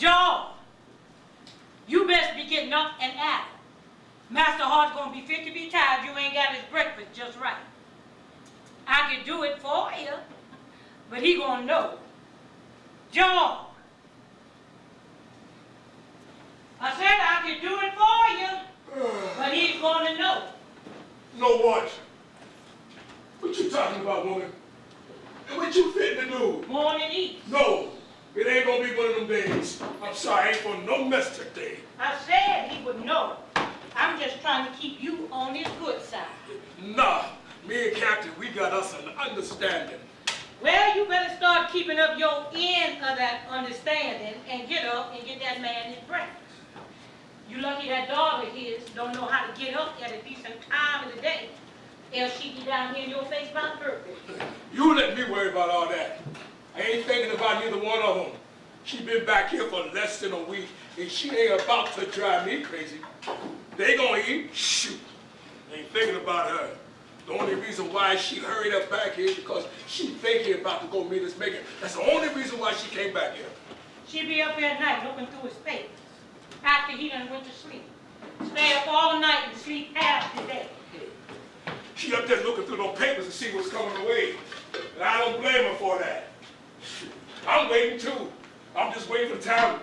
John, you best be getting up and at it. Master Hart's gonna be fit to be tired. You ain't got his breakfast just right. I could do it for you, but he gonna know. John, I said I could do it for you, but he's gonna know. Know what? What you talking about, woman? And what you fitting to do? Morning eat. No, it ain't gonna be one of them days. I'm sorry, I ain't for no mess today. I said he would know. I'm just trying to keep you on his good side. Nah, me and Captain, we got us an understanding. Well, you better start keeping up your end of that understanding and get up and get that man his breakfast. You lucky that daughter of his don't know how to get up at a decent time of the day, else she'd be down here in your face by birthday. You let me worry about all that. I ain't thinking about neither one of them. She been back here for less than a week, and she ain't about to drive me crazy. They gonna eat? Shoot. Ain't thinking about her. The only reason why she hurried up back here is because she think he about to go meet us Megan. That's the only reason why she came back here. She be up here at night looking through his papers after he done went to sleep. Stay up all night and sleep half the day. She up there looking through those papers to see what's coming away. And I don't blame her for that. I'm waiting too. I'm just waiting for the time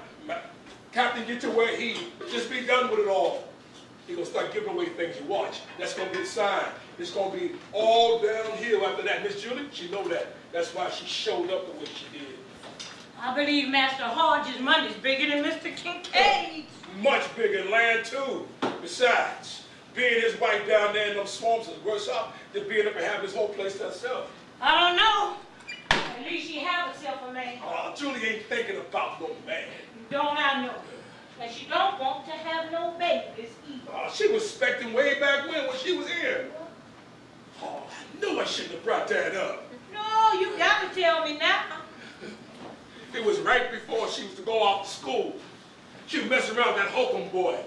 Captain get to where he just be done with it all. He gonna start giving away things you watch. That's gonna be the sign. It's gonna be all downhill after that. Miss Julie, she know that. That's why she showed up the way she did. I believe Master Hodge's money's bigger than Mr. Kincaid's. Much bigger than land too. Besides, being his wife down there in them swamps is worse off than being up and having his whole place to herself. I don't know. At least she have herself a man. Oh, Julie ain't thinking about no man. Don't I know? And she don't want to have no babies either. Oh, she was expecting way back when she was here. Oh, I knew I shouldn't have brought that up. No, you got to tell me now. It was right before she was to go off to school. She was messing around with that Holcomb boy.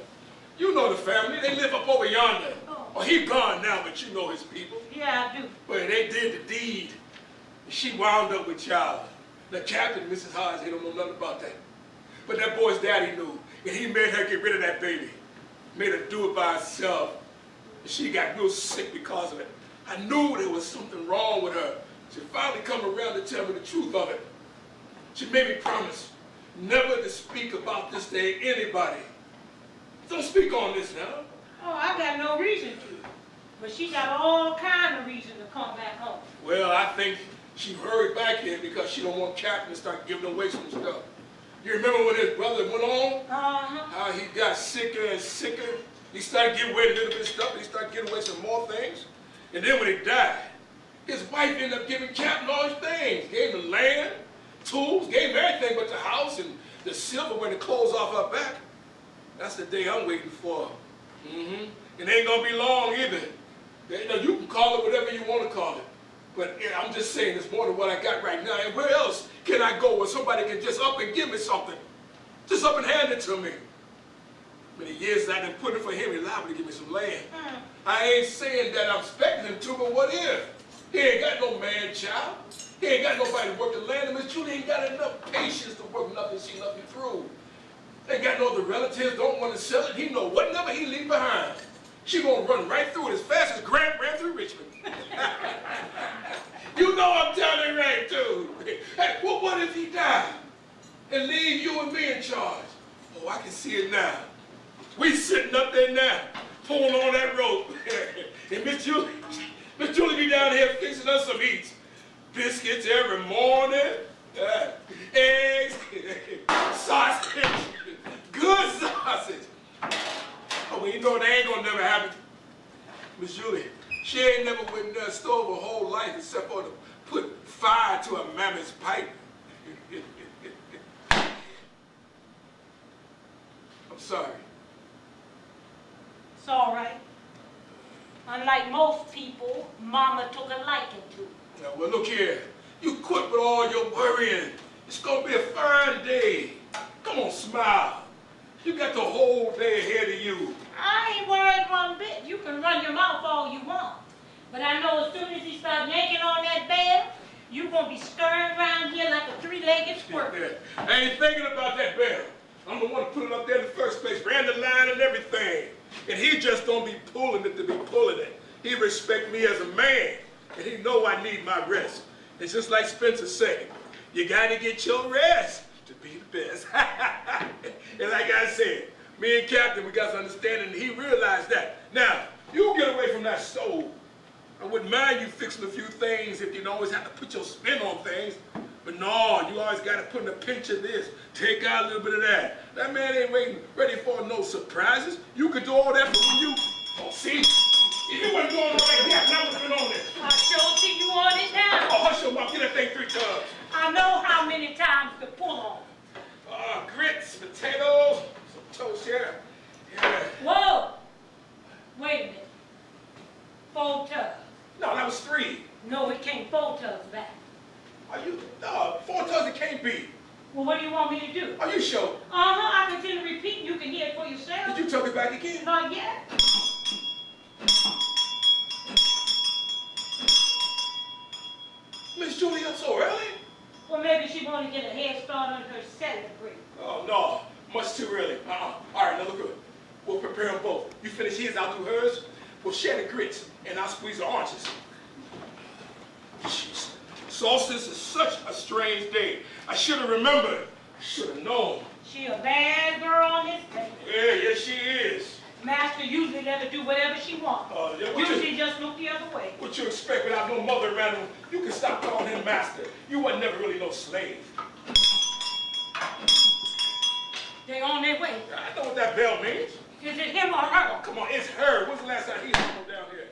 You know the family. They live up over yonder. Oh, he gone now, but you know his people. Yeah, I do. But they did the deed. She wound up with child. The captain, Mrs. Hodge, he don't know nothing about that. But that boy's daddy knew, and he made her get rid of that baby. Made her do it by herself. And she got real sick because of it. I knew there was something wrong with her. She finally come around to tell me the truth of it. She made me promise never to speak about this to anybody. Don't speak on this now. Oh, I got no reason to. But she got all kind of reason to come back home. Well, I think she hurried back here because she don't want Captain to start giving away some stuff. You remember when his brother went on? How he got sicker and sicker? He started giving away a little bit of stuff, he started giving away some more things. And then when he died, his wife ended up giving Captain all his things. Gave him the land, tools, gave him everything but the house and the silver and the clothes off her back. That's the day I'm waiting for. It ain't gonna be long either. You know, you can call it whatever you want to call it. But yeah, I'm just saying it's more than what I got right now. And where else can I go where somebody can just up and give me something? Just up and hand it to me. Many years I've been putting for him, he's liable to give me some land. I ain't saying that I'm expecting him to, but what if? He ain't got no man-child. He ain't got nobody to work the land, and Miss Julie ain't got enough patience to work nothing, see nothing through. They got no other relatives, don't want to sell it. He know whatever he leave behind, she gonna run right through it as fast as Grant ran through Richmond. You know I'm telling you right, too. Hey, well, what if he died and leave you and me in charge? Oh, I can see it now. We sitting up there now, pulling on that rope. And Miss Julie be down here fixing us some eats. Biscuits every morning, eggs, sausage, good sausage. Oh, well, you know that ain't gonna never happen. Miss Julie, she ain't never went in that stove her whole life except for to put fire to a mammoth's pipe. I'm sorry. It's all right. Unlike most people, Mama took a liking to. Now, well, look here. You quit with all your worrying. It's gonna be a fine day. Come on, smile. You got the whole day ahead of you. I ain't worried one bit. You can run your mouth all you want. But I know as soon as he starts yanking on that bell, you're gonna be scurrying around here like a three-legged squirrel. I ain't thinking about that bell. I'm the one to put it up there in the first place, ran the line and everything. And he just don't be pulling it to be pulling it. He respect me as a man, and he know I need my rest. It's just like Spencer said, you gotta get your rest to be the best. And like I said, me and Captain, we got to understand, and he realized that. Now, you get away from that stove. I wouldn't mind you fixing a few things if you don't always have to put your spin on things. But no, you always got to put in a pinch of this, take out a little bit of that. That man ain't ready for no surprises. You could do all that, but when you, oh, see, if you wasn't doing all that, yeah, now what's been on there? I sure see you on it now. Oh, hush your mouth, get that thing 3 times. I know how many times to pull on. Grits, potatoes, some toast here. Yeah. Whoa! Wait a minute. 4 tubs. No, that was 3. No, it came 4 tubs back. Are you, no, 4 times it can't be. Well, what do you want me to do? Are you sure? I continue to repeat. You can hear it for yourself. Did you tell me back again? Not yet. Miss Julie, up so early? Well, maybe she want to get a head start on her celebrate. Oh, no, much too early. All right, now look good. We'll prepare them both. You finish his, I'll do hers. We'll share the grits, and I'll squeeze the oranges. Jeez. Solstice is such a strange day. I should have remembered. I should have known. She a bad girl on this day. Yeah, yes, she is. Master usually let her do whatever she wants. Yeah, usually just look the other way. What you expect without no mother around him? You can stop calling him master. You wasn't never really no slave. They on their way. I know what that bell means. Is it him or her? Oh, come on, it's her. When's the last time he come down here?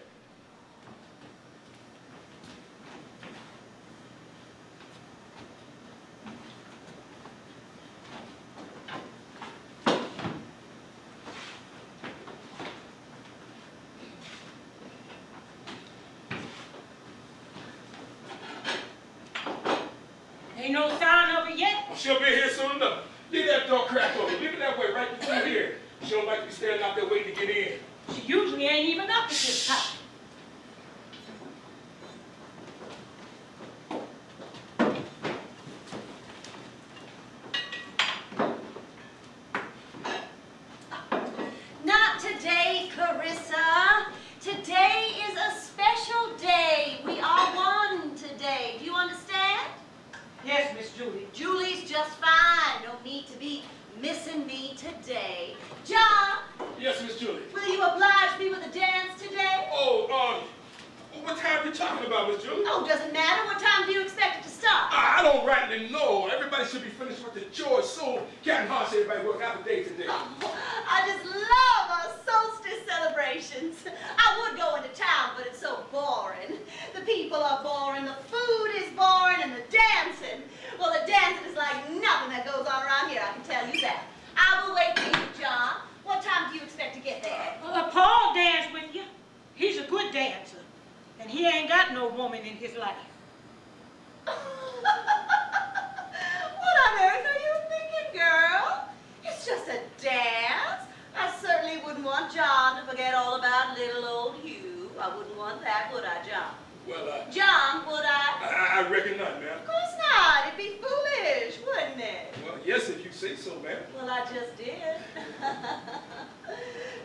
Ain't no sign of it yet. Well, she'll be here soon enough. Leave that door cracked open. Leave it that way right before here. She don't like to be standing out there waiting to get in. She usually ain't even up at this time. Not today, Clarissa. Today is a special day. We are one today. Do you understand? Yes, Miss Julie. Julie's just fine. No need to be missing me today. John! Yes, Miss Julie. Will you oblige me with a dance today? Oh, what time are you talking about, Miss Julie? Oh, doesn't matter. What time do you expect it to start? I don't rightly know. Everybody should be finished with the chores soon. Captain Hart said everybody work half a day today. Oh, I just love our solstice celebrations. I would go into town, but it's so boring. The people are boring, the food is boring, and the dancing. Well, the dancing is like nothing that goes on around here, I can tell you that. I will wait for you, John. What time do you expect to get there? Paul danced with you. He's a good dancer. And he ain't got no woman in his life. What on earth are you thinking, girl? It's just a dance. I saw so, ma'am. Well, I just did.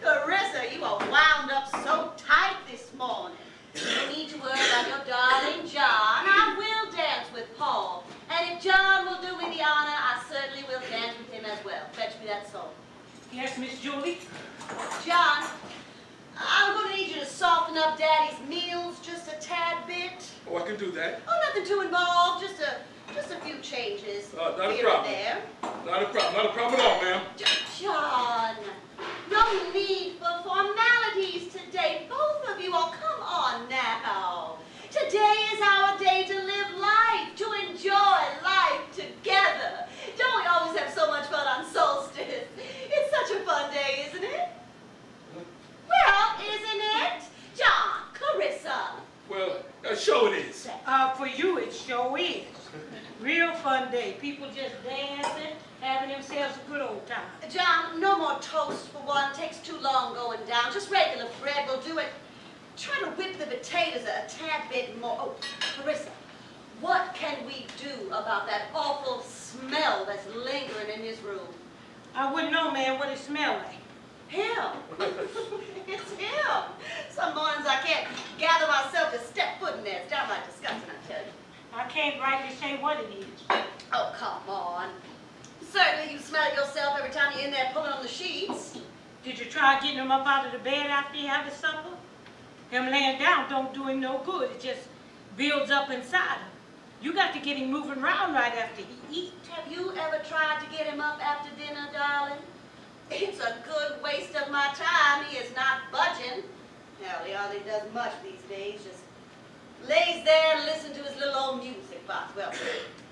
Clarissa, you are wound up so tight this morning. You need to worry about your darling John. I will dance with Paul. And if John will do me the honor, I certainly will dance with him as well. Fetch me that soul. Yes, Miss Julie? John, I'm going to need you to soften up Daddy's meals just a tad bit. Oh, I can do that. Oh, nothing too involved. Just a few changes Not a here problem. and there. Not a problem. Not a problem at all, ma'am. John, no need for formalities today. Both of you, oh, come on now. Today is our day to live life, to enjoy life together. Don't we always have so much fun on solstice? It's such a fun day, isn't it? Well, isn't it? John, Clarissa. Well, sure it is. For you, it sure is. Real fun day. People just dancing, having themselves a good old time. John, no more toast for one. Takes too long going down. Just regular bread will do it. Try to whip the potatoes a tad bit more. Oh, Clarissa, what can we do about that awful smell that's lingering in this room? I wouldn't know, man, what it smelled like. Him. It's him. Some mornings I can't gather myself to step foot in there. It's downright disgusting, I tell you. I can't rightly say what it is. Oh, come on. Certainly you smell it yourself every time you're in there pulling on the sheets. Did you try getting him up out of the bed after he had his supper? Him laying down don't do him no good. It just builds up inside him. You got to get him moving around right after he eats. Have you ever tried to get him up after dinner, darling? It's a good waste of my time. He is not budging. Hell, he hardly does much these days. Just lays there and listens to his little old music box. Well,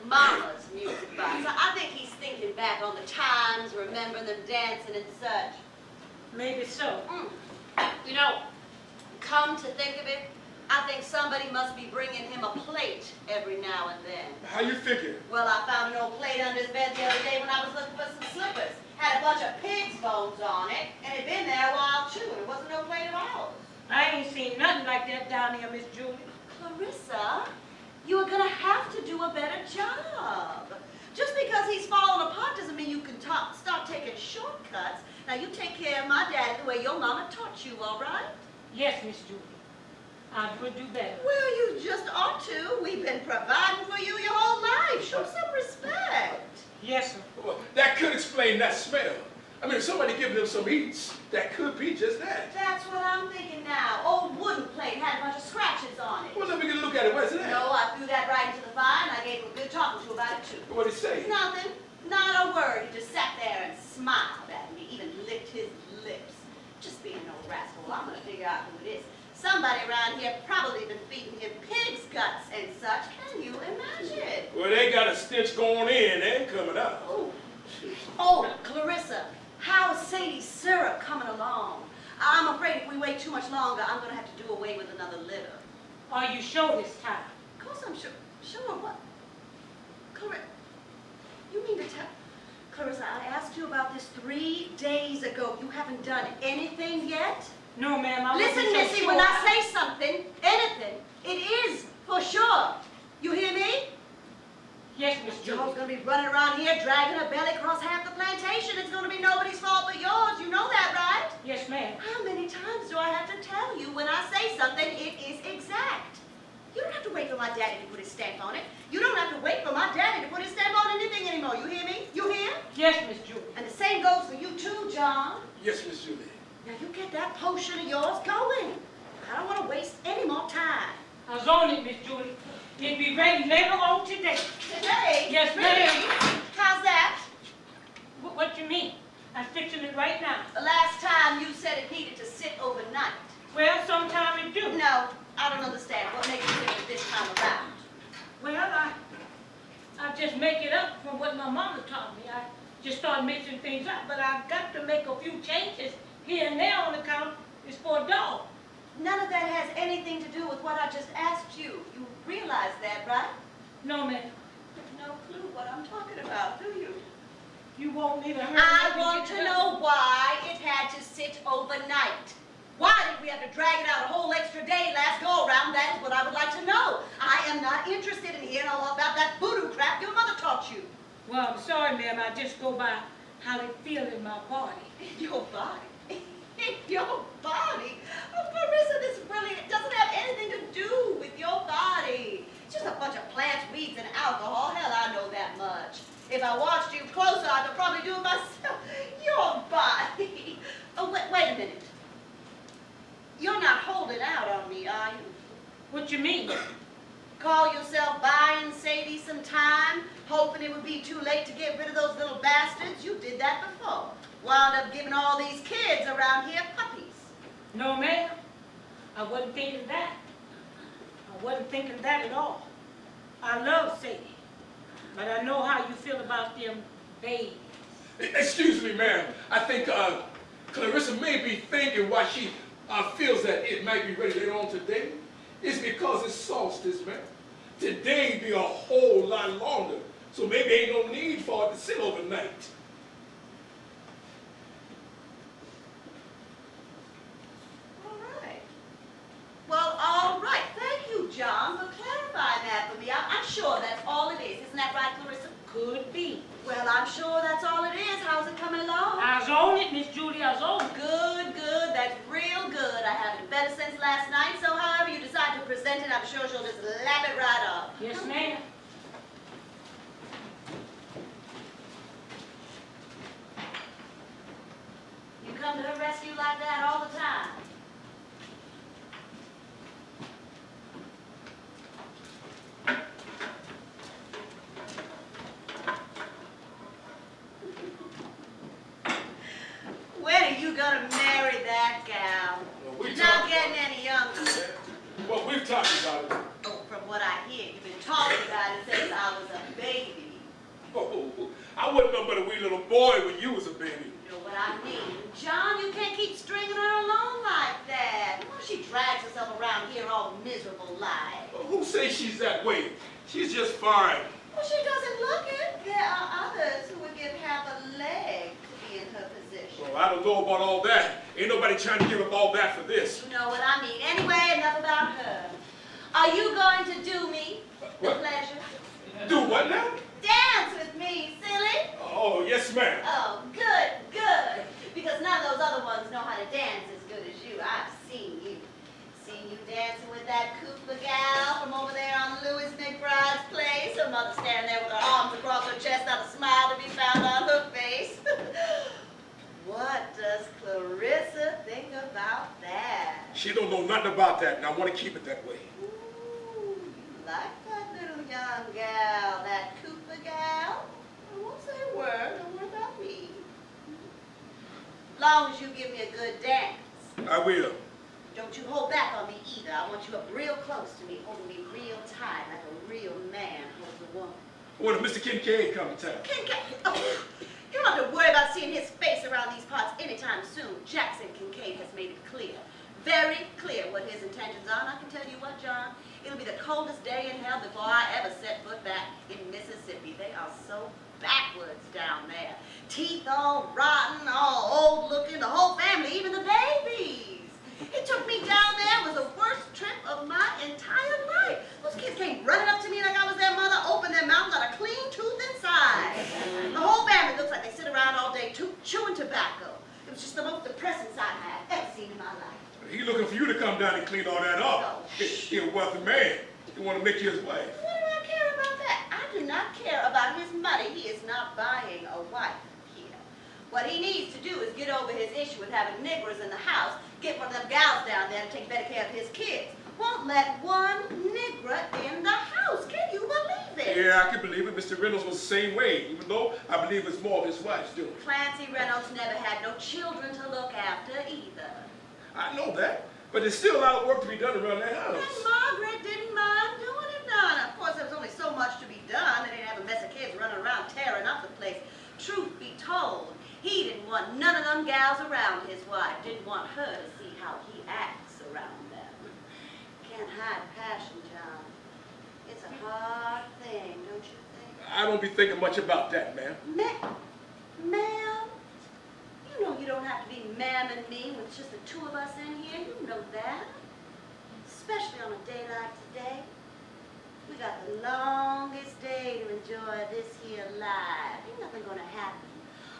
Mama's music box. I think he's thinking back on the times, remembering them dancing and such. Maybe so. You know, come to think of it, I think somebody must be bringing him a plate every now and then. How you figure? Well, I found an old plate under his bed the other day when I was looking for some slippers. Had a bunch of pig's bones on it, and it'd been there a while too, and it wasn't no plate of ours. I ain't seen nothing like that down here, Miss Julie. Clarissa, you are going to have to do a better job. Just because he's falling apart doesn't mean you can start taking shortcuts. Now, you take care of my daddy the way your mama taught you, all right? Yes, Miss Julie. I would do better. Well, you just ought to. We've been providing for you your whole life. Show some respect. Yes, sir. Well, that could explain that smell. I mean, if somebody giving him some eats, that could be just that. That's what I'm thinking now. Old wooden plate had a bunch of scratches on it. Well, let me get a look at it. Where's it at? No, I threw that right into the fire, and I gave him a good talking to about it, too. What'd he say? Nothing. Not a word. He just sat there and smiled at me, even licked his lips. Just being an old rascal. I'm going to figure out who it is. Somebody around here probably been feeding him pig's guts and such. Can you imagine? Well, they got a stench going in and coming out. Oh, Clarissa, how's Sadie's syrup coming along? I'm afraid if we wait too much longer, I'm going to have to do away with another litter. Are you sure this time? Of course I'm sure. Sure what? Clarissa, you mean to tell... Clarissa, I asked you about this 3 days ago. You haven't done anything yet? No, ma'am. I Listen, wasn't so Missy, sure. when I say something, anything, it is for sure. You hear me? Yes, Miss Joe's Julie. going to be running around here dragging her belly across half the plantation. It's going to be nobody's fault but yours. You know that, right? Yes, ma'am. How many times do I have to tell you when I say something, it is exact? You don't have to wait for my daddy to put his stamp on it. You don't have to wait for my daddy to put his stamp on anything anymore. You hear me? You hear? Yes, Miss Julie. And the same goes for you too, John. Yes, Miss Julie. Now you get that potion of yours going. I don't want to waste any more time. I was on it, Miss Julie. It'll be ready later on today. Today? Yes, Really? ma'am. How's that? What you mean? I'm fixing it right now. The last time you said it needed to sit overnight. Well, sometime it do. No, I don't understand. What makes you different this time around? Well, I just make it up from what my mama taught me. I just start mixing things up, but I've got to make a few changes here and there on account it's for a dog. None of that has anything to do with what I just asked you. You realize that, right? No, ma'am. No clue what I'm talking about, do you? You want me to hurry I up and want get to it know up? why it had to sit overnight. Why did we have to drag it out a whole extra day last go-around? That is what I would like to know. I am not interested in hearing all about that voodoo crap your mother taught you. Well, I'm sorry, ma'am. I just go by how they feel in my body. Your body? Your body? Oh, Clarissa, this really doesn't have anything to do with your body. It's just a bunch of plants, weeds, and alcohol. Hell, I know that much. If I watched you closer, I could probably do it myself. Your body. Oh, wait a minute. You're not holding out on me, are you? What you mean? Call yourself buying Sadie some time, hoping it would be too late to get rid of those little bastards? You did that before. Wound up giving all these kids around here puppies. No, ma'am. I wasn't thinking that. I wasn't thinking that at all. I love Sadie, but I know how you feel about them babies. Excuse me, ma'am. I think Clarissa may be thinking why she feels that it might be ready later on today. It's because it's solstice, man. Today be a whole lot longer, so maybe ain't no need for it to sit overnight. Well, all right. Thank you, John, for clarifying that for me. I'm sure that's all it is. Isn't that right, Clarissa? Could be. Well, I'm sure that's all it is. How's it coming along? I was on it, Miss Judy. I was on it. Good, good. That's real good. I haven't better since last night, so however you decide to present it, I'm sure she'll just lap it right up. Yes, ma'am. You come to her rescue like that all the time. When are you gonna marry that gal? Well, You're not getting any younger. Well, we've talked about it. Oh, from what I hear, you've been talking about it since I was a baby. Oh, I wasn't no but a wee little boy when you was a baby. You know what I mean? John, you can't keep stringing her along like that. Well, she drags herself around here all miserable like. Who says she's that way? She's just fine. Well, she doesn't look it. There are others who would give half a leg to be in her position. Well, I don't know about all that. Ain't nobody trying to give up all that for this. You know what I mean. Anyway, enough about her. Are you going to do me the What? pleasure? Do what now? Dance with me, silly. Oh, yes, ma'am. Oh, good, good. Because none of those other ones know how to dance as good as you. I've seen you. Seen you dancing with that Cooper gal from over there on Louis McBride's place. Her mother standing there with her arms across her chest, not a smile to be found on her face. What does Clarissa think about that? She don't know nothing about that, and I want to keep it that way. Ooh, you like that little young gal, that Cooper gal? I won't say a word. Don't worry about me. Long as you give me a good dance. I will. Don't you hold back on me either. I want you up real close to me, holding me real tight, like a real man holds a woman. When Mr. Kincaid come to town. Kincaid? Oh, you don't have to worry about seeing his face around these parts anytime soon. Jackson Kincaid has made it clear, very clear what his intentions are. And I can tell you what, John, it'll be the coldest day in hell before I ever set foot back in Mississippi. They are so backwards down there. Teeth all rotten, all old looking, the whole family, even the babies. It took me down there. It was the worst trip of my entire life. Those kids came running up to me like I was their mother, opened their mouth, not a clean tooth inside. The whole family looks like they sit around all day chewing tobacco. It was just the most depressing sight I have ever seen in my life. He looking for you to come down and clean all that up. Oh, He a wealthy man. He want to make you his wife. What do I care about that? I do not care about his money. He is not buying a wife here. What he needs to do is get over his issue with having niggers in the house, get one of them gals down there to take better care of his kids. Won't let one nigger in the house. Can you believe it? Yeah, I can believe it. Mr. Reynolds was the same way, even though I believe it's more of his wife's doing. Clancy Reynolds never had no children to look after either. I know that, but there's still a lot of work to be done around that house. And Margaret didn't mind doing it none. Of course, there was only so much to be done. They didn't have a mess of kids running around tearing up the place. Truth be told, he didn't want none of them gals around his wife. Didn't want her to see how he acts around them. Can't hide passion, John. It's a hard thing, don't you think? I don't be thinking much about that, ma'am. Ma'am? You know you don't have to be ma'am and me with just the two of us in here. You know that. Especially on a day like today. We got the longest day to enjoy this here life. Ain't nothing gonna happen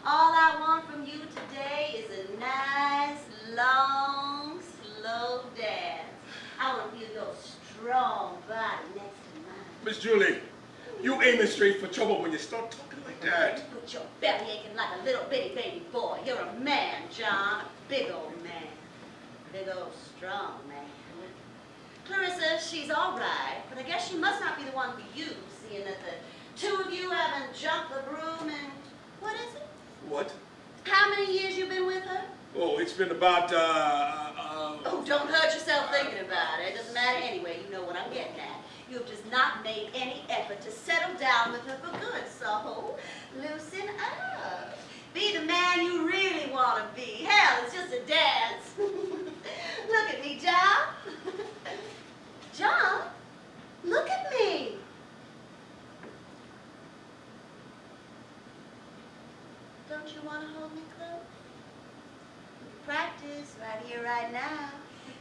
All I want from you today is a nice, long, slow dance. I want to feel your strong body next to mine. Miss Julie, you aiming straight for trouble when you start talking like that. You put your belly aching like a little bitty baby boy. You're a man, John. A big old man. Big old strong man. Clarissa, she's all right, but I guess she must not be the one for you, seeing that the two of you haven't jumped the broom in, what is it? What? How many years you been with her? Oh, it's been about, Oh, don't hurt yourself thinking about it. It doesn't matter anyway. You know what I'm getting at. You have just not made any effort to settle down with her for good, so loosen up. Be the man you really want to be. Hell, it's just a dance. Look at me, John. John, look at me. Don't you want to hold me close? Practice right here, right now.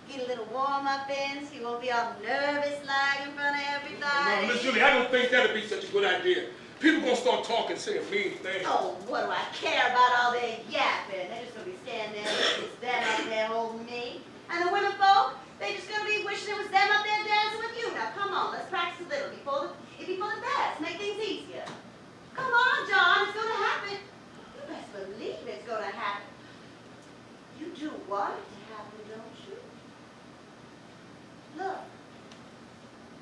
Get a little warm-up in so you won't be all nervous like in front of everybody. No, Miss Julie, I don't think that'd be such a good idea. People gonna start talking, saying mean things. Oh, what do I care about all their yapping? They're just gonna be standing there, it's them up there holding me. And the women folk, they just gonna be wishing it was them up there dancing with you. Now come on, let's practice a little before the dance. Make things easier. Come on, John, it's gonna happen. You best believe it's gonna happen. You do want it to happen, don't you? Look,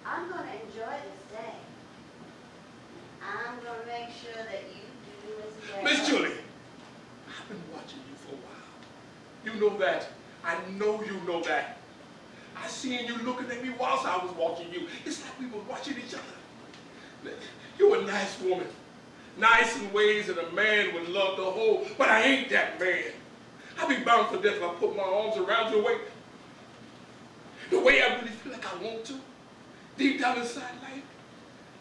I'm gonna enjoy this day. I'm gonna make sure that you do as well. Miss Julie, I've been watching you for a while. You know that. I know you know that. I seen you looking at me whilst I was watching you. It's like we were watching each other. You're a nice woman. Nice in ways that a man would love to hold, but I ain't that man. I'd be bound for death if I put my arms around your waist. The way I really feel like I want to, deep down inside life,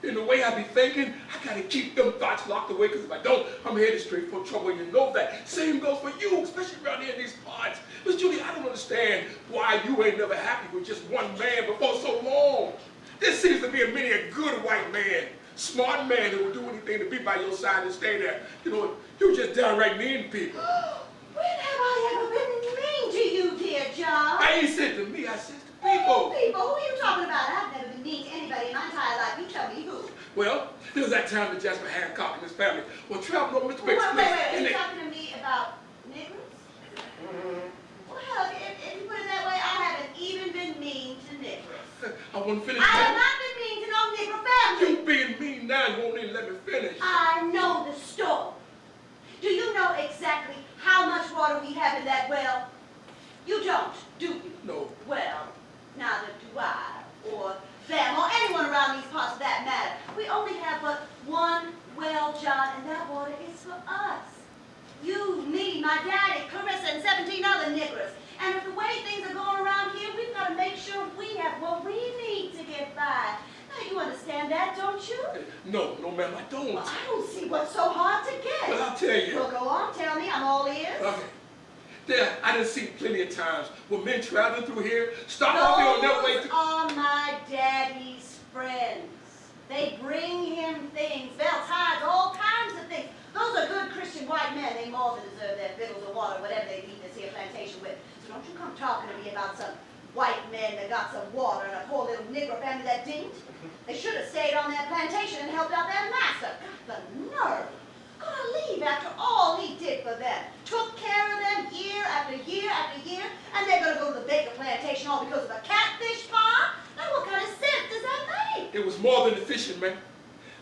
in the way I be thinking, I gotta keep them thoughts locked away, because if I don't, I'm headed straight for trouble, and you know that. Same goes for you, especially around here in these parts. Miss Julie, I don't understand why you ain't never happy with just one man before so long. There seems to be many a good white man, smart man who will do anything to be by your side and stay there. You know, you just downright mean to people. When have I ever been mean to you, dear John? I ain't said to me, I said to people. People? Who are you talking about? I've never been mean to anybody in my entire life. You tell me who. Well, there was that time that Jasper Hancock and his family were traveling over Mr. Bates' place. Wait. Are you talking to me about niggers? Well, if you put it that way, I haven't even been mean to niggers. I won't finish. I have not been mean to no nigger family. You being mean now, you won't even let me finish. I know the story. Do you know exactly how much water we have in that well? You don't, do you? No. Well, neither do I, or them, or anyone around these parts for that matter. We only have but one well, John, and that water is for us. You, me, my daddy, Clarissa, and 17 other niggers. And if the way things are going around here, we've got to make sure we have what we need to get by. Now, you understand that, don't you? No, ma'am, I don't. Well, I don't see what's so hard to get. Well, I'll tell you. Well, go on, tell me. I'm all ears. Okay. There, I done seen plenty of times when men traveling through here stop off here on their way to... Those are my daddy's friends. They bring him things, belts, hides, all kinds of things. Those are good Christian white men. They more than deserve their victuals or water, whatever they feed this here plantation with. So don't you come talking to me about some white men that got some water and a poor little Negro family that didn't. They should have stayed on their plantation and helped out their master. Got the nerve. Gonna leave after all he did for them. Took care of them year after year after year, and they're gonna go to the Baker plantation all because of a catfish farm? Now what kind of sense does that make? It was more than the fishing, man.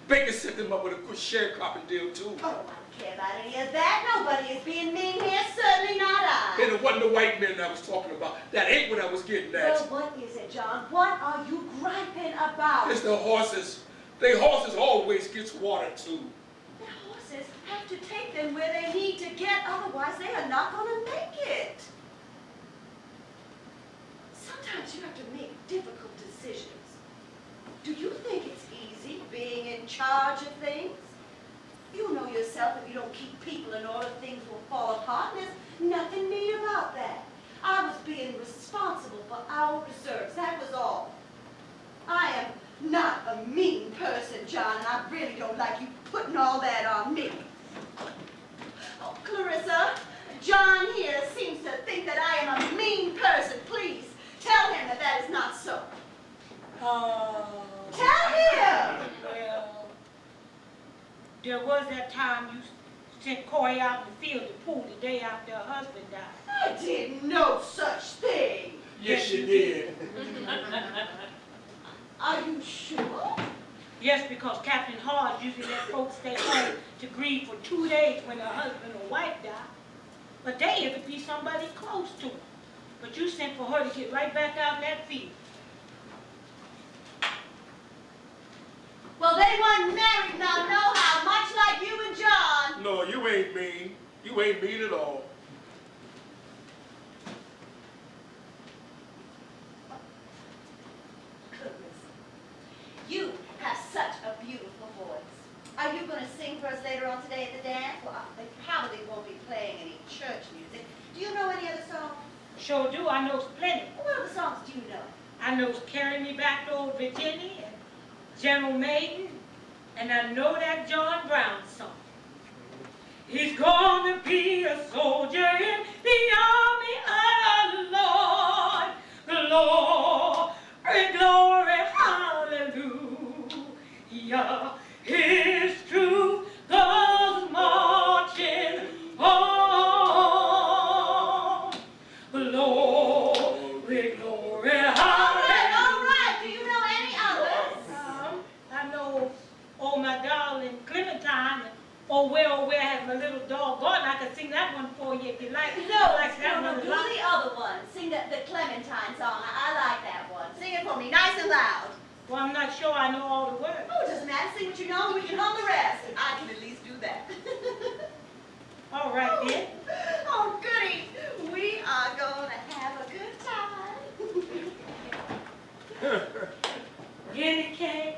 Baker set them up with a good sharecropping deal, too. Oh, I don't care about any of that. Nobody is being mean here, certainly not I. And it wasn't the white men I was talking about. That ain't what I was getting at. Well, what is it, John? What are you griping about? It's the horses. They horses always gets water, too. The horses have to take them where they need to get, otherwise they are not going to make it. Sometimes you have to make difficult decisions. Do you think it's easy being in charge of things? You know yourself, if you don't keep people in order, things will fall apart. There's nothing mean about that. I was being responsible for our reserves, that was all. I am not a mean person, John, and I really don't like you putting all that on me. Oh, Clarissa, John here seems to think that I am a mean person. Please, tell him that that is not so. Tell him! Well, there was that time you sent Cory out in the field to pool the day after her husband died. I did no such thing. Yes, you did. Are you sure? Yes, because Captain Hodge usually let folks stay home to grieve for 2 days when their husband or wife died. But they it would be somebody close to her. But you sent for her to get right back out in that field. Well, they weren't married now, nohow, much like you and John. No, you ain't mean. You ain't mean at all. You have such a beautiful voice. Are you going to sing for us later on today at the dance? Well, they probably won't be playing any church music. Do you know any other songs? Sure do, I knows plenty. What other songs do you know? I knows Carry Me Back to Old Virginia and General Maiden, and I know that John Brown song. He's gonna be a soldier in the army of the Lord. Glory, glory, hallelujah. His truth goes marching on. Glory, glory, hallelujah. All right. Do you know any others? I know Oh My Darling Clementine, and Oh Where has My Little Dog Gone. I can sing that one for you if you like. No, do the other one. Sing the Clementine song. I like that one. Sing it for me, nice and loud. Well, I'm not sure I know all the words. Oh, it doesn't matter. Sing what you know, and we can hum the rest. And I can at least do that. All right, then. Oh, goody. We are going to have a good time. In the cave,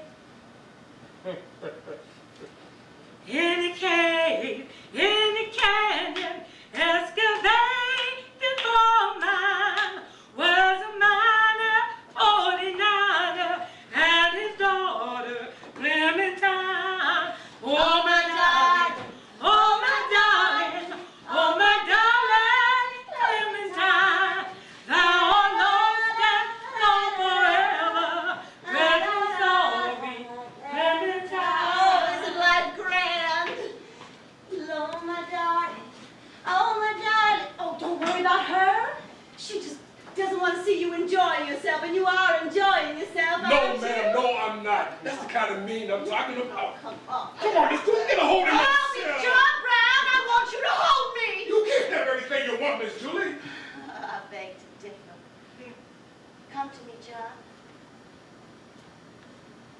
in the cave, in the canyon, excavated for mine, was a miner, 49er, and his daughter, Clementine. Oh, my darling, oh, my darling, oh, my darling, Clementine, thou art lost and gone forever, precious sorry, Clementine. Oh, isn't life grand? Oh, my darling. Oh, my darling. Oh, don't worry about her. She just doesn't want to see you enjoying yourself, and you are enjoying yourself, No, aren't ma'am, you? no, I'm not. That's the kind of mean I'm talking about. Come on. Come on, Miss Julie, get a hold of Oh, Miss yourself. John Brown, I want you to hold me. You can't have everything you want, Miss Julie. I beg to differ. Come to me, John.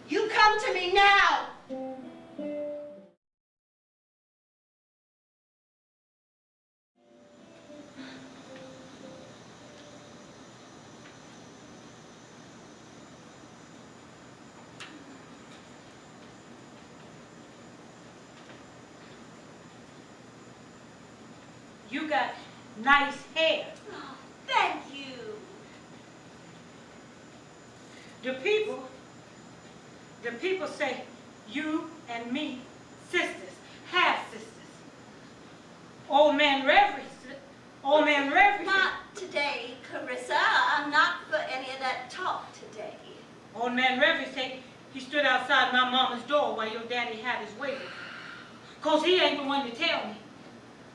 You come to me now. You got nice hair. Oh, thank you. The people say you and me, sisters, half sisters. Old man Reverie Not today, Clarissa. I'm not for any of that talk today. Old man Reverie said he stood outside my mama's door while your daddy had his way with her. 'Cause he ain't the one to tell me.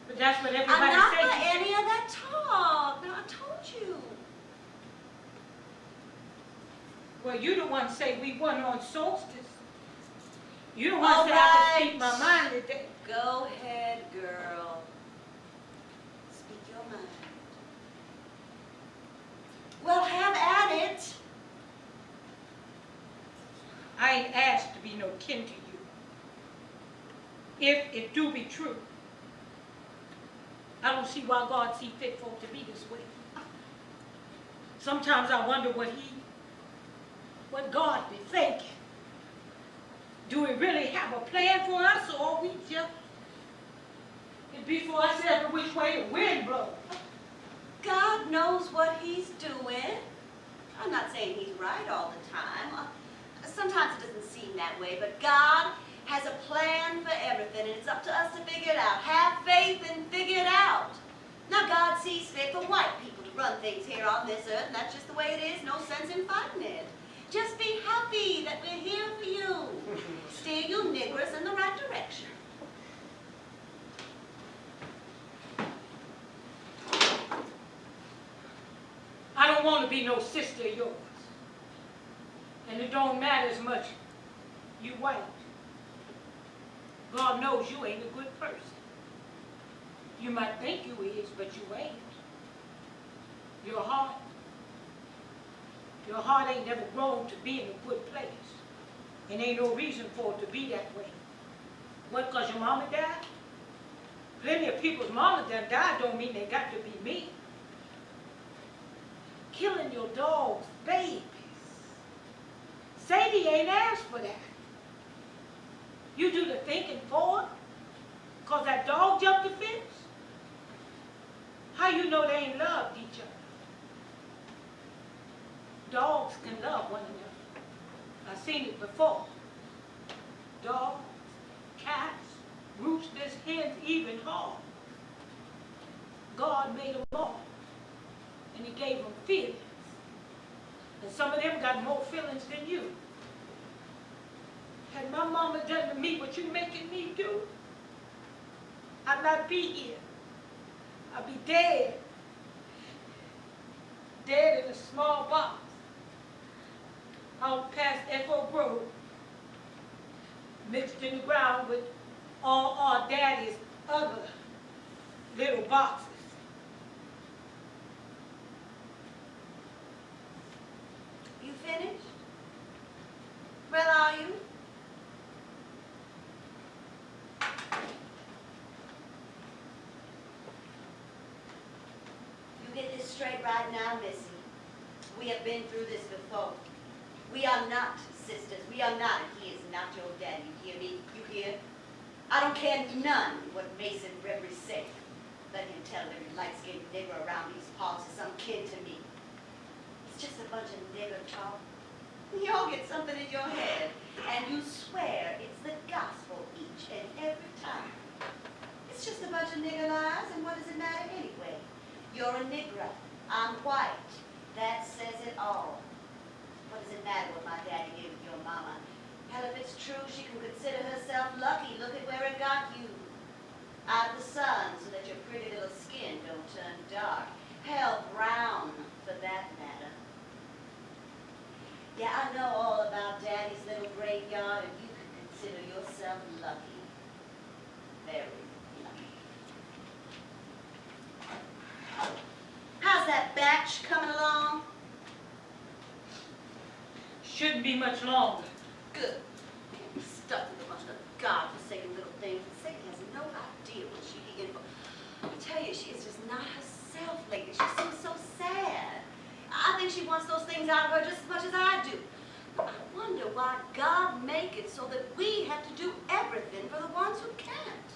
But that's what everybody I'm not says. for any of that talk. No, I told you. Well, you the one say we wasn't on solstice. You the one All say I right. could speak my mind today. Go ahead, girl. Speak your mind. Well, have at it. I ain't asked to be no kin to you. If it do be true, I don't see why God see fit for it to be this way. Sometimes I wonder what God be thinking. Do we really have a plan for us, or we just, it be for us every which way the wind blows? God knows what he's doing. I'm not saying he's right all the time. Sometimes it doesn't seem that way, but God has a plan for everything, and it's up to us to figure it out. Have faith and figure it out. Now, God sees fit for white people to run things here on this earth, and that's just the way it is. No sense in fighting it. Just be happy that we're here for you. Steer you niggers in the right direction. I don't want to be no sister of yours. And it don't matter as much you white. God knows you ain't a good person. You might think you is, but you ain't. Your heart ain't never grown to be in a good place. And ain't no reason for it to be that way. What, because your mama died? Plenty of people's mama done died don't mean they got to be me. Killing your dog's babies. Sadie ain't asked for that. You do the thinking for her? Because that dog jumped the fence? How you know they ain't loved each other? Dogs can love one another. I've seen it before. Dogs, cats, roosters, hens, even hogs. God made them all. And he gave them feelings. And some of them got more feelings than you. Had my mama done to me what you making me do, I'd not be here. I'd be dead. Dead in a small box. Out past Echo Grove. Mixed in the ground with all our daddy's other little boxes. You finished? Where are you? You get this straight right now, Missy. We have been through this before. We are not sisters. We are not, and he is not your daddy. You hear me? You hear? I don't care none what Mason represents. Let him tell every light-skinned nigger around these parts is some kin to me. It's just a bunch of nigger talk. You all get something in your head, and you swear it's the gospel each and every time. It's just a bunch of nigger lies, and what does it matter anyway? You're a nigger. I'm white. That says it all. What does it matter what my daddy gave your mama? Hell, if it's true, she can consider herself lucky. Look at where it got you. Out of the sun, so that your pretty little skin don't turn dark. Hell, brown, for that matter. Yeah, I know all about Daddy's little graveyard, and you can consider yourself lucky. Very lucky. How's that batch coming along? Shouldn't be much longer. Good. Stuck with a bunch of godforsaken little things. Sadie has no idea what she be in for. I tell you, she is just not herself lately. She seems so sad. I think she wants those things out of her just as much as I do. I wonder why God make it so that we have to do everything for the ones who can't.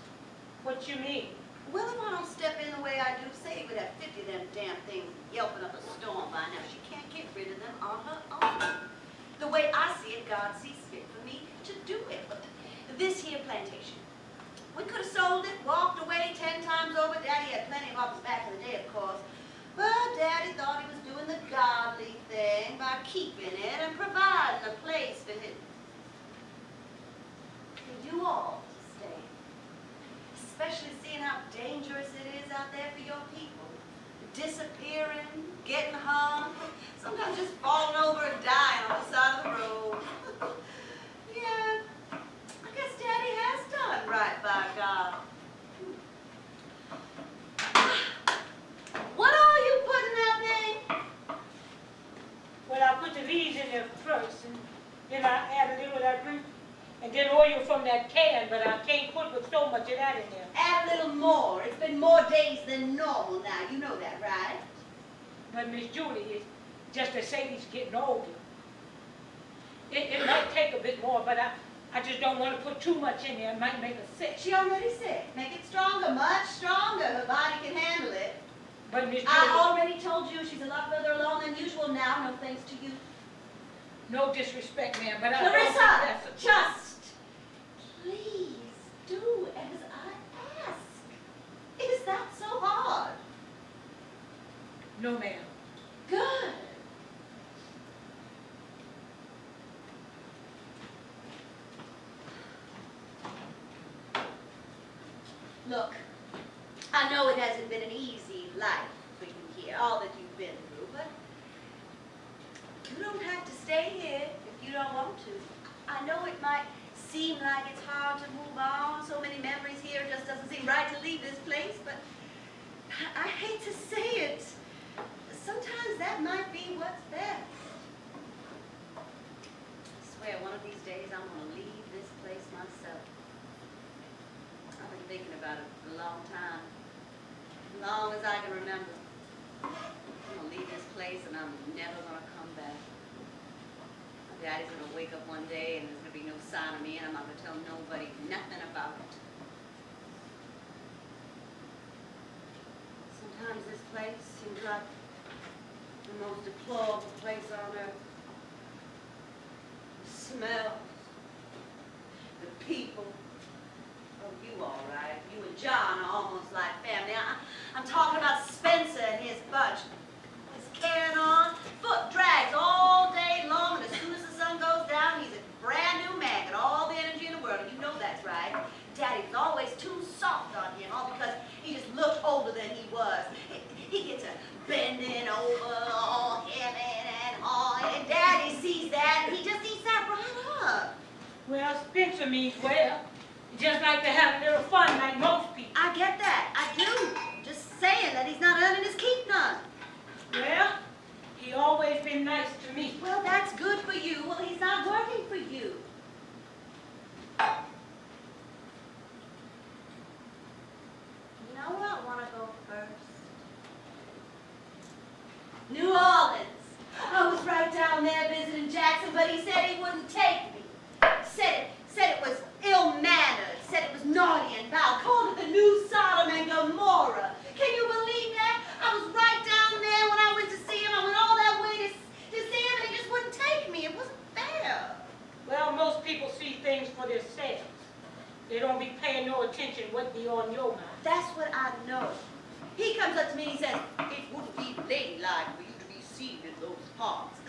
What you mean? Well, if I don't step in the way I do, Sadie would have 50 of them damn things yelping up a storm by now. She can't get rid of them on her own. The way I see it, God sees fit for me to do it. This here plantation. We could have sold it, walked away 10 times over. Daddy had plenty of offers back in the day, of course. But Daddy thought he was doing the godly thing by keeping it and providing a place for you all to stay. Especially seeing how dangerous it is out there for your people. Disappearing, getting hung, sometimes just falling over and dying on the side of the road. Yeah, I guess Daddy has done right by God. What are you putting that thing? Well, I put the leaves in there first, and then I add a little of that root, and then oil from that can, but I can't put with so much of that in there. Add a little more. It's been more days than normal now. You know that, right? But Miss Julie, it's just that Sadie's getting older. It might take a bit more, but I just don't want to put too much in there. It might make her sick. She already sick. Make it stronger, much stronger. Her body can handle it. But Miss Julie, I already told you she's a lot further along than usual now, no thanks to you. no disrespect, ma'am, but I Clarissa, don't think that's just Please do as I ask. Is that so hard? No, ma'am. Good. Look, I know it hasn't been an easy life for you here, all that you've been through, but you don't have to stay here if you don't want to. I know it might seem like it's hard to move on, so many memories here, it just doesn't seem right to leave this place, but I hate to say it. Sometimes that might be what's best. I swear one of these days I'm going to leave this place myself. I've been thinking about it for a long time, as long as I can remember. I'm going to leave this place and I'm never going to come back. My daddy's going to wake up one day and there's going to be no sign of me and I'm not going to tell nobody nothing about it. Sometimes this place seems like the most deplorable place on earth. The smells, the people. Oh, you all right. You and John are almost like family. I'm talking about Spencer and his bunch. He's carrying on, foot drags all day long, and as soon as the sun goes down, he's a brand new man, got all the energy in the world, and you know that's right. Daddy was always too soft on him, all because he just looked older than he was. He gets a bending over, all heavy and all, and Daddy sees that, and he just eats that right up. Well, Spencer means well. He just like to have a little fun like most people. I get that. I do. Just saying that he's not earning his keep none. Well, he always been nice to me. Well, that's good for you. Well, he's not working for you. You know where I want to go first? New Orleans. I was right down there visiting Jackson, but he said he wouldn't take me. Said it was ill-mannered, said it was naughty and foul, called it the new Sodom and Gomorrah. Can you believe that? I was right down there when I went to see him. I went all that way to see him, and he just wouldn't take me. It wasn't fair. Well, most people see things for themselves. They don't be paying no attention what be on your mind. That's what I know. He comes up to me and he says, it wouldn't be ladylike for you to be seen in those parts.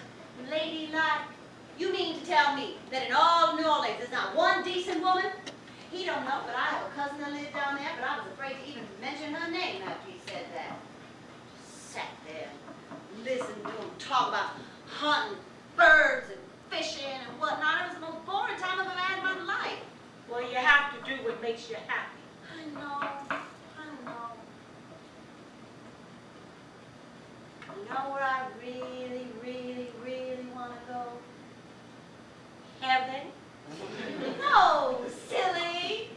Ladylike? You mean to tell me that in all New Orleans there's not one decent woman? He don't know, but I have a cousin that lived down there, but I was afraid to even mention her name after he said that. Just sat there and listened to him talk about hunting birds and fishing and whatnot. It was the most boring time I've ever had in my life. Well, you have to do what makes you happy. I know. You know where I really, really, really want to go? Heaven? No, silly.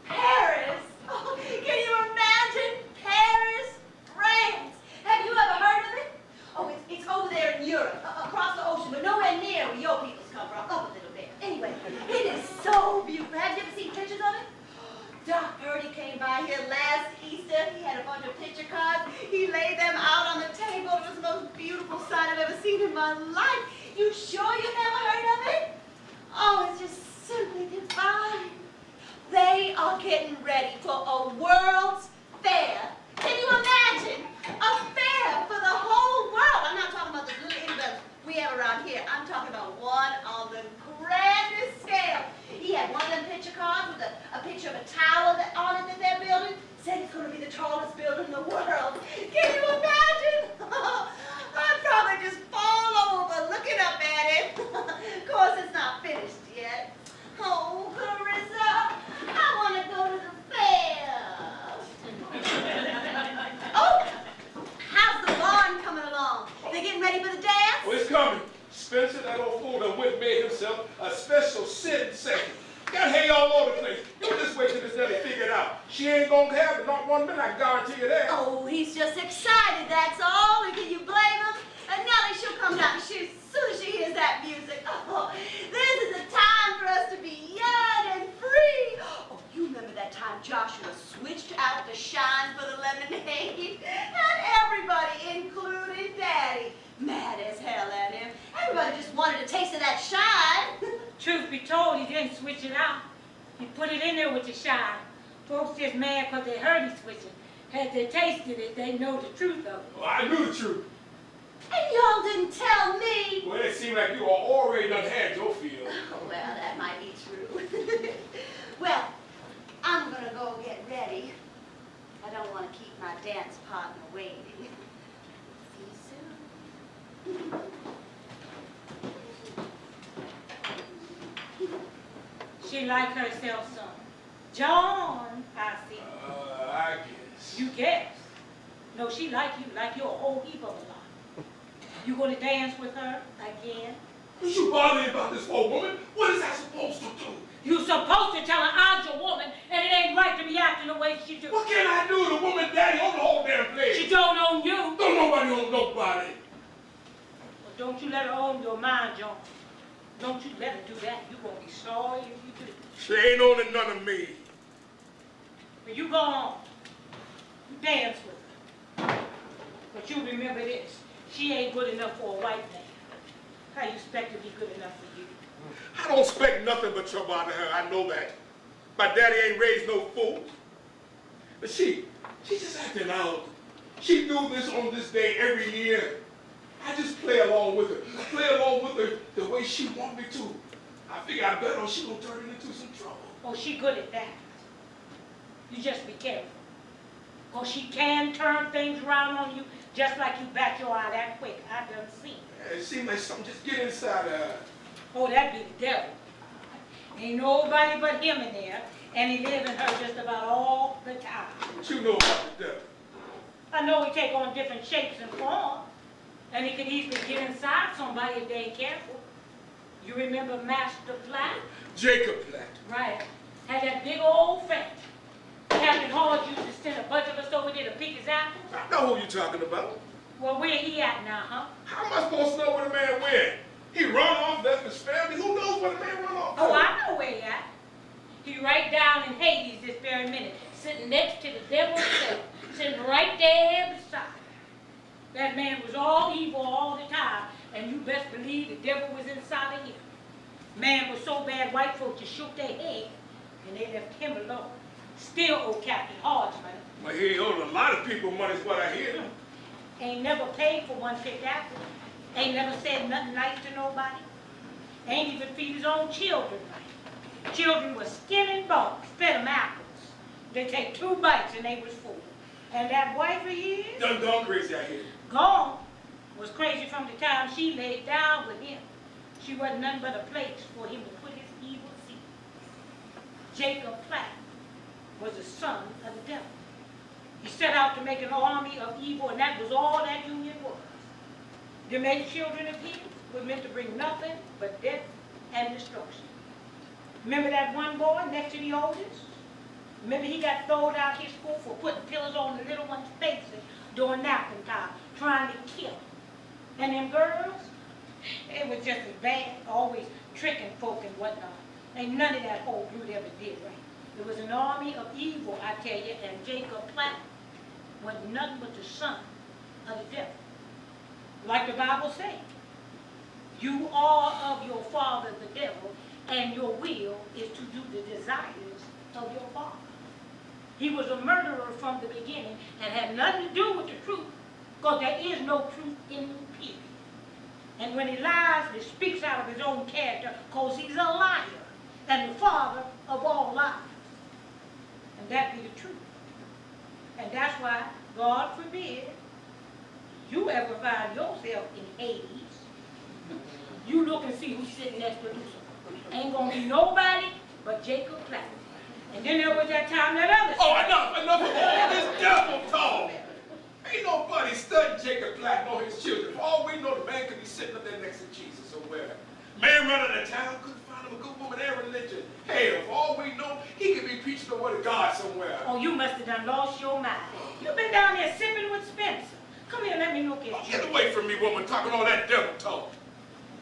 Paris. Oh, can you imagine? Paris, France. Have you ever heard of it? Oh, it's over there in Europe, across the ocean, but nowhere near where your peoples come from. Up a little bit. Anyway, it is so beautiful. Have you ever seen pictures of it? Doc Purdy came by here last Easter. He had a bunch of picture cards. He laid them out on the table. It was the most beautiful sight I've ever seen in my life. You sure you've never heard of it? Oh, it's just simply divine. They are getting ready for a World's Fair. Can you imagine? A fair for the whole world. I'm not talking about the little Edinburgh we have around here. I'm talking about one on the grandest scale. He had one of them picture cards with a picture of a tower on it that they're building. Said it's going to be the tallest building in the world. Can you imagine? I'd probably just fall over looking up at it. Of course, it's not finished yet. Oh, Clarissa, I want to go to the fair. Oh, how's the barn coming along? They getting ready for the dance? Oh, it's coming. Spencer, that old fool done went and made himself a special sitting section. Got hay all over the place. You just wait till this lady figure it out. She ain't gonna have it, not 1 minute, I guarantee you that. Oh, he's just excited, that's all. And can you blame him? And Nellie, she'll come down the chute as soon as she hears that music. Oh, this is a time for us to be young and free. Oh, you remember that time Joshua switched out the shine for the lemonade? And everybody, including Daddy, mad as hell at him. Everybody just wanted a taste of that shine. Truth be told, he didn't switch it out. He put it in there with the shine. Folks just mad because they heard he switching. Had they tasted it, they know the truth of it. Well, I knew the truth. And y'all didn't tell me. Well, it seemed like you already done had your fill. Oh, well, that might be true. Well, I'm gonna go get ready. I don't want to keep my dance partner waiting. See you soon. She like herself some. John, I see. I guess. You guess. No, she like you a whole heap of a lot. You gonna dance with her again? What you bothering about this old woman? What is I supposed to do? You supposed to tell her I'm your woman, and it ain't right to be acting the way she do. What can I do? The woman daddy on the whole damn place. She don't own you. Don't nobody own nobody. Well, don't you let her own your mind, John. Don't you let her do that. You gonna be sorry if you do. She ain't owning none of me. But you go on. You dance with her. But you remember this. She ain't good enough for a white man. How you expect to be good enough for you? I don't expect nothing but trouble out of her. I know that. My daddy ain't raised no fool. But she's just acting out. She do this on this day every year. I just play along with her. I play along with her the way she want me to. I figure I bet on she gonna turn it into some trouble. Oh, she good at that. You just be careful. Cause she can turn things around on you just like you bat your eye that quick. I done seen it. It seems like something just get inside of her. Oh, that be the devil. Ain't nobody but him in there, and he live in her just about all the time. What you know about the devil? I know he take on different shapes and forms, and he can easily get inside somebody if they ain't careful. You remember Master Platt? Jacob Platt. Right. Had that big old fat. Captain Hall used to send a bunch of us over there to pick his apples. I know who you talking about. Well, where he at now, huh? How am I supposed to know where the man went? He run off, left his family. Who knows where the man run off? Oh, I know where he at. He right down in Hades this very minute, sitting next to the devil himself, sitting right there beside him. That man was all evil all the time, and you best believe the devil was inside of him. Man was so bad, white folks just shook their head, and they left him alone. Still owe Captain Hard's money. Well, he owed a lot of people money is what I hear. Ain't never paid for one picked apple. Ain't never said nothing nice to nobody. Ain't even feed his own children right. Children was skin and bones, fed them apples. They take 2 bites and they was full. And that wife of his, Done gone crazy out here. gone, was crazy from the time she laid down with him. She wasn't nothing but a place for him to put his evil seed. Jacob Platt was the son of the devil. He set out to make an army of evil, and that was all that union was. Them 8 children of his were meant to bring nothing but death and destruction. Remember that one boy next to the oldest? Remember he got thrown out his school for putting pillows on the little one's faces during napping time, trying to kill them. And them girls, it was just as bad, always tricking folk and whatnot. Ain't none of that whole brood ever did right. It was an army of evil, I tell you, and Jacob Platt was nothing but the son of the devil. Like the Bible says, you are of your father the devil, and your will is to do the desires of your father. He was a murderer from the beginning and had nothing to do with the truth, because there is no truth in him, period. And when he lies, he speaks out of his own character, because he's a liar and the father of all lies. And that be the truth. And that's why, God forbid, you ever find yourself in Hades. You look and see who's sitting next to Lucifer. Ain't gonna be nobody but Jacob Platt. And then there was that time that other. Oh, enough of all this devil talk. Ain't nobody studying Jacob Platt nor his children. For all we know, the man could be sitting up there next to Jesus somewhere. Man running the town, couldn't find him a good woman and religion. Hell, for all we know, he could be preaching the word of God somewhere. Oh, you must have done lost your mind. You've been down there sipping with Spencer. Come here, let me look at you. Get away from me, woman, talking all that devil talk.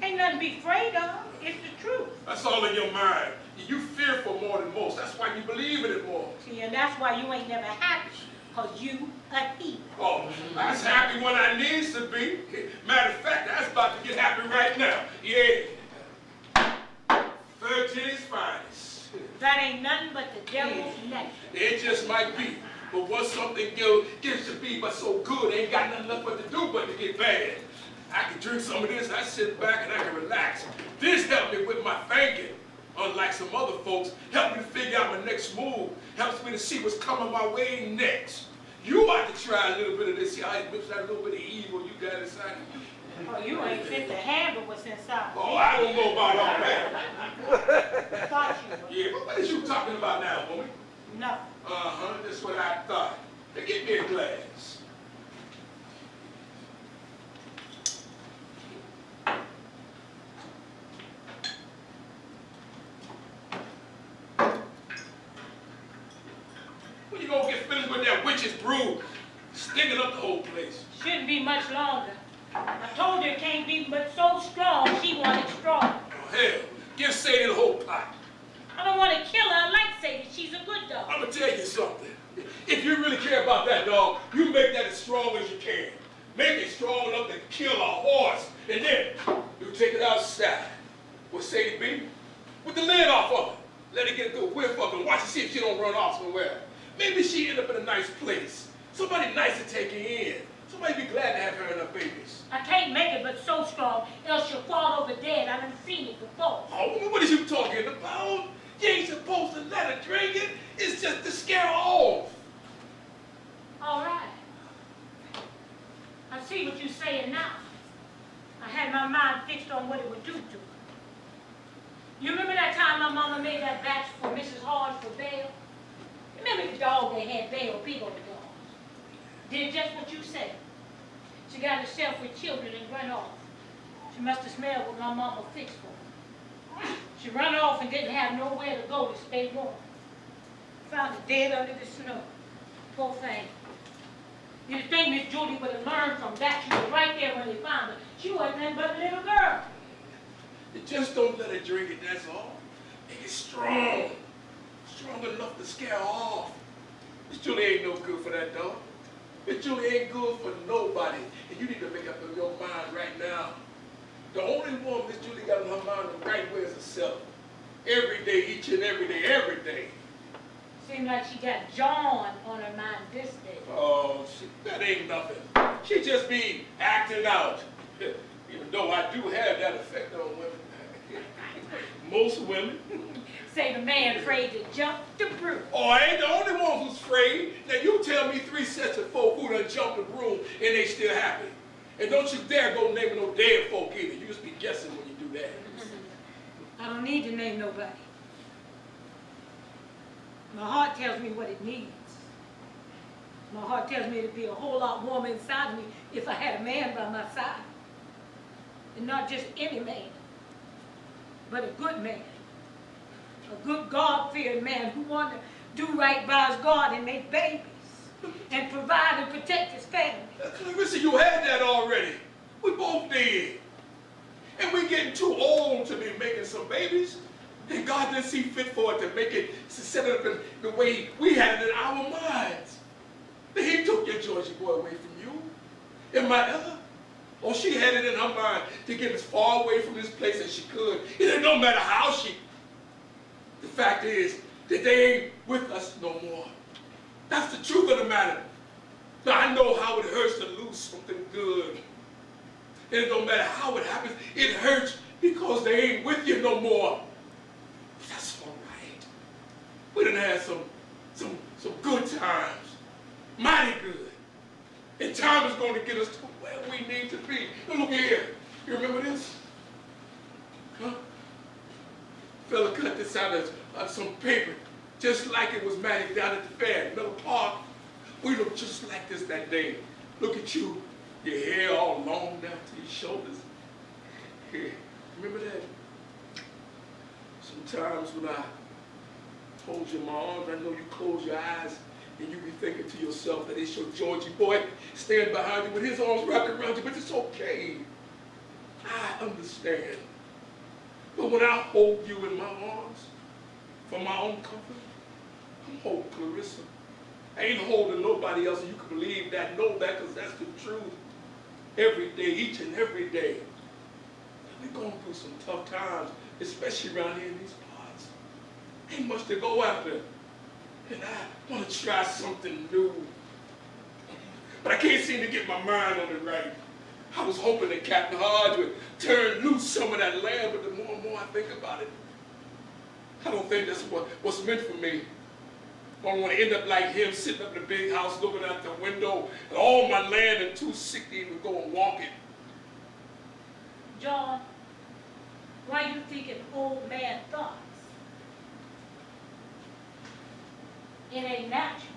Ain't nothing to be afraid of. It's the truth. That's all in your mind. You fearful more than most. That's why you believe in it more. See, and that's why you ain't never happy, because you a heathen. Oh, I was happy when I needs to be. Matter of fact, I was about to get happy right now. Yeah. Virgin's finest. That ain't nothing something gets to be but so good, ain't got nothing left but to do but to get bad. I can drink some of this, I sit back and I can relax. This helped me with my thinking. Unlike some other folks, help me to figure out my next move, helps me to see what's coming my way next. You ought to try a little bit of this, see how it whips out a little bit of evil you got inside of you. Oh, you ain't fit to handle what's inside. Oh, I don't know about all that. Thought you Yeah, but what is you talking about now, woman? were. No. Uh-huh, that's what I thought. Now get me a glass. When you gonna get finished with that witch's brew? Stinking up the whole place. Shouldn't be much longer. I told her it can't be but so strong, she wanted strong. Oh, hell, give Sadie the whole pot. I don't want to kill her. I like Sadie. She's a good dog. I'm gonna tell you something. If you really care about that dog, you make that as strong as you can. Make it strong enough to kill a horse, and then you take it outside. With Sadie B, with the lid off of her. Let her get a good whiff of it and watch and see if she don't run off somewhere. Maybe she end up in a nice place. Somebody nice to take her in. Somebody be glad to have her and her babies. I can't make it but so strong, else she'll fall over dead. I done seen it before. Oh, what is you talking about? You ain't supposed to let her drink it. It's just to scare her off. All right. I see what you're saying now. I had my mind fixed on what it would do to her. You remember that time my mama made that batch for Mrs. Hard for bail? Remember the dog they had bail, big old dogs? Did just what you said. She got herself with children and run off. She must have smelled what my mama fixed for her. She run off and didn't have nowhere to go to stay warm. Found her dead under the snow. Poor thing. You'd think Miss Julie would have learned from that. She was right there when they found her. She wasn't nothing but a little girl. You just don't let her drink it, that's all. Make it strong. Strong enough to scare her off. Miss Julie ain't no good for that dog. Miss Julie ain't good for nobody. And you need to make up in your mind right now. The only one Miss Julie got in her mind the right way is herself. Every day, each and every day, every day. Seemed like she got John on her mind this day. Oh, that ain't nothing. She just be acting out. Even though I do have that effect on women. Most women. Say the man afraid to jump the broom. Oh, I ain't the only one who's afraid. Now you tell me 3 sets of folk who done jumped the broom and they still happy. And don't you dare go naming no dead folk either. You just be guessing when you do that. I don't need to name nobody. My heart tells me what it needs. My heart tells me it'd be a whole lot warmer inside of me if I had a man by my side. And not just any man, but a good man. A good God-fearing man who wanted to do right by his God and make babies. And provide and protect his family. Clarissa, you had that already. We both did. And we getting too old to be making some babies. And God didn't see fit for it to make it, to set it up in the way we had it in our minds. Then he took your Georgie boy away from you. And my Ella, oh, she had it in her mind to get as far away from this place as she could. It don't matter how she. The fact is that they ain't with us no more. That's the truth of the matter. Now, I know how it hurts to lose something good. And it don't matter how it happens, it hurts because they ain't with you no more. But that's all right. We done had some good times. Mighty good. And time is going to get us to where we need to be. Now look here. You remember this? Huh? Fella cut this out of some paper, just like it was magic down at the fair, Miller Park. We looked just like this that day. Look at you, your hair all long down to your shoulders. Here, remember that? Sometimes when I hold you in my arms, I know you close your eyes and you be thinking to yourself that it's your Georgie boy standing behind you with his arms wrapped around you, but it's okay. I understand. But when I hold you in my arms, for my own comfort, I'm holding Clarissa. I ain't holding nobody else, and you can believe that, know that, because that's the truth. Every day, each and every day. We're going through some tough times, especially around here in these parts. Ain't much to go after. And I want to try something new. but I can't seem to get my mind on it right. I was hoping that Captain Hodge would turn loose some of that land, but the more and more I think about it, I don't think that's what's meant for me. I don't want to end up like him, sitting up in the big house, looking out the window, and all my land and too sick to even go and walk it. John, why you thinking old man thoughts? It ain't natural.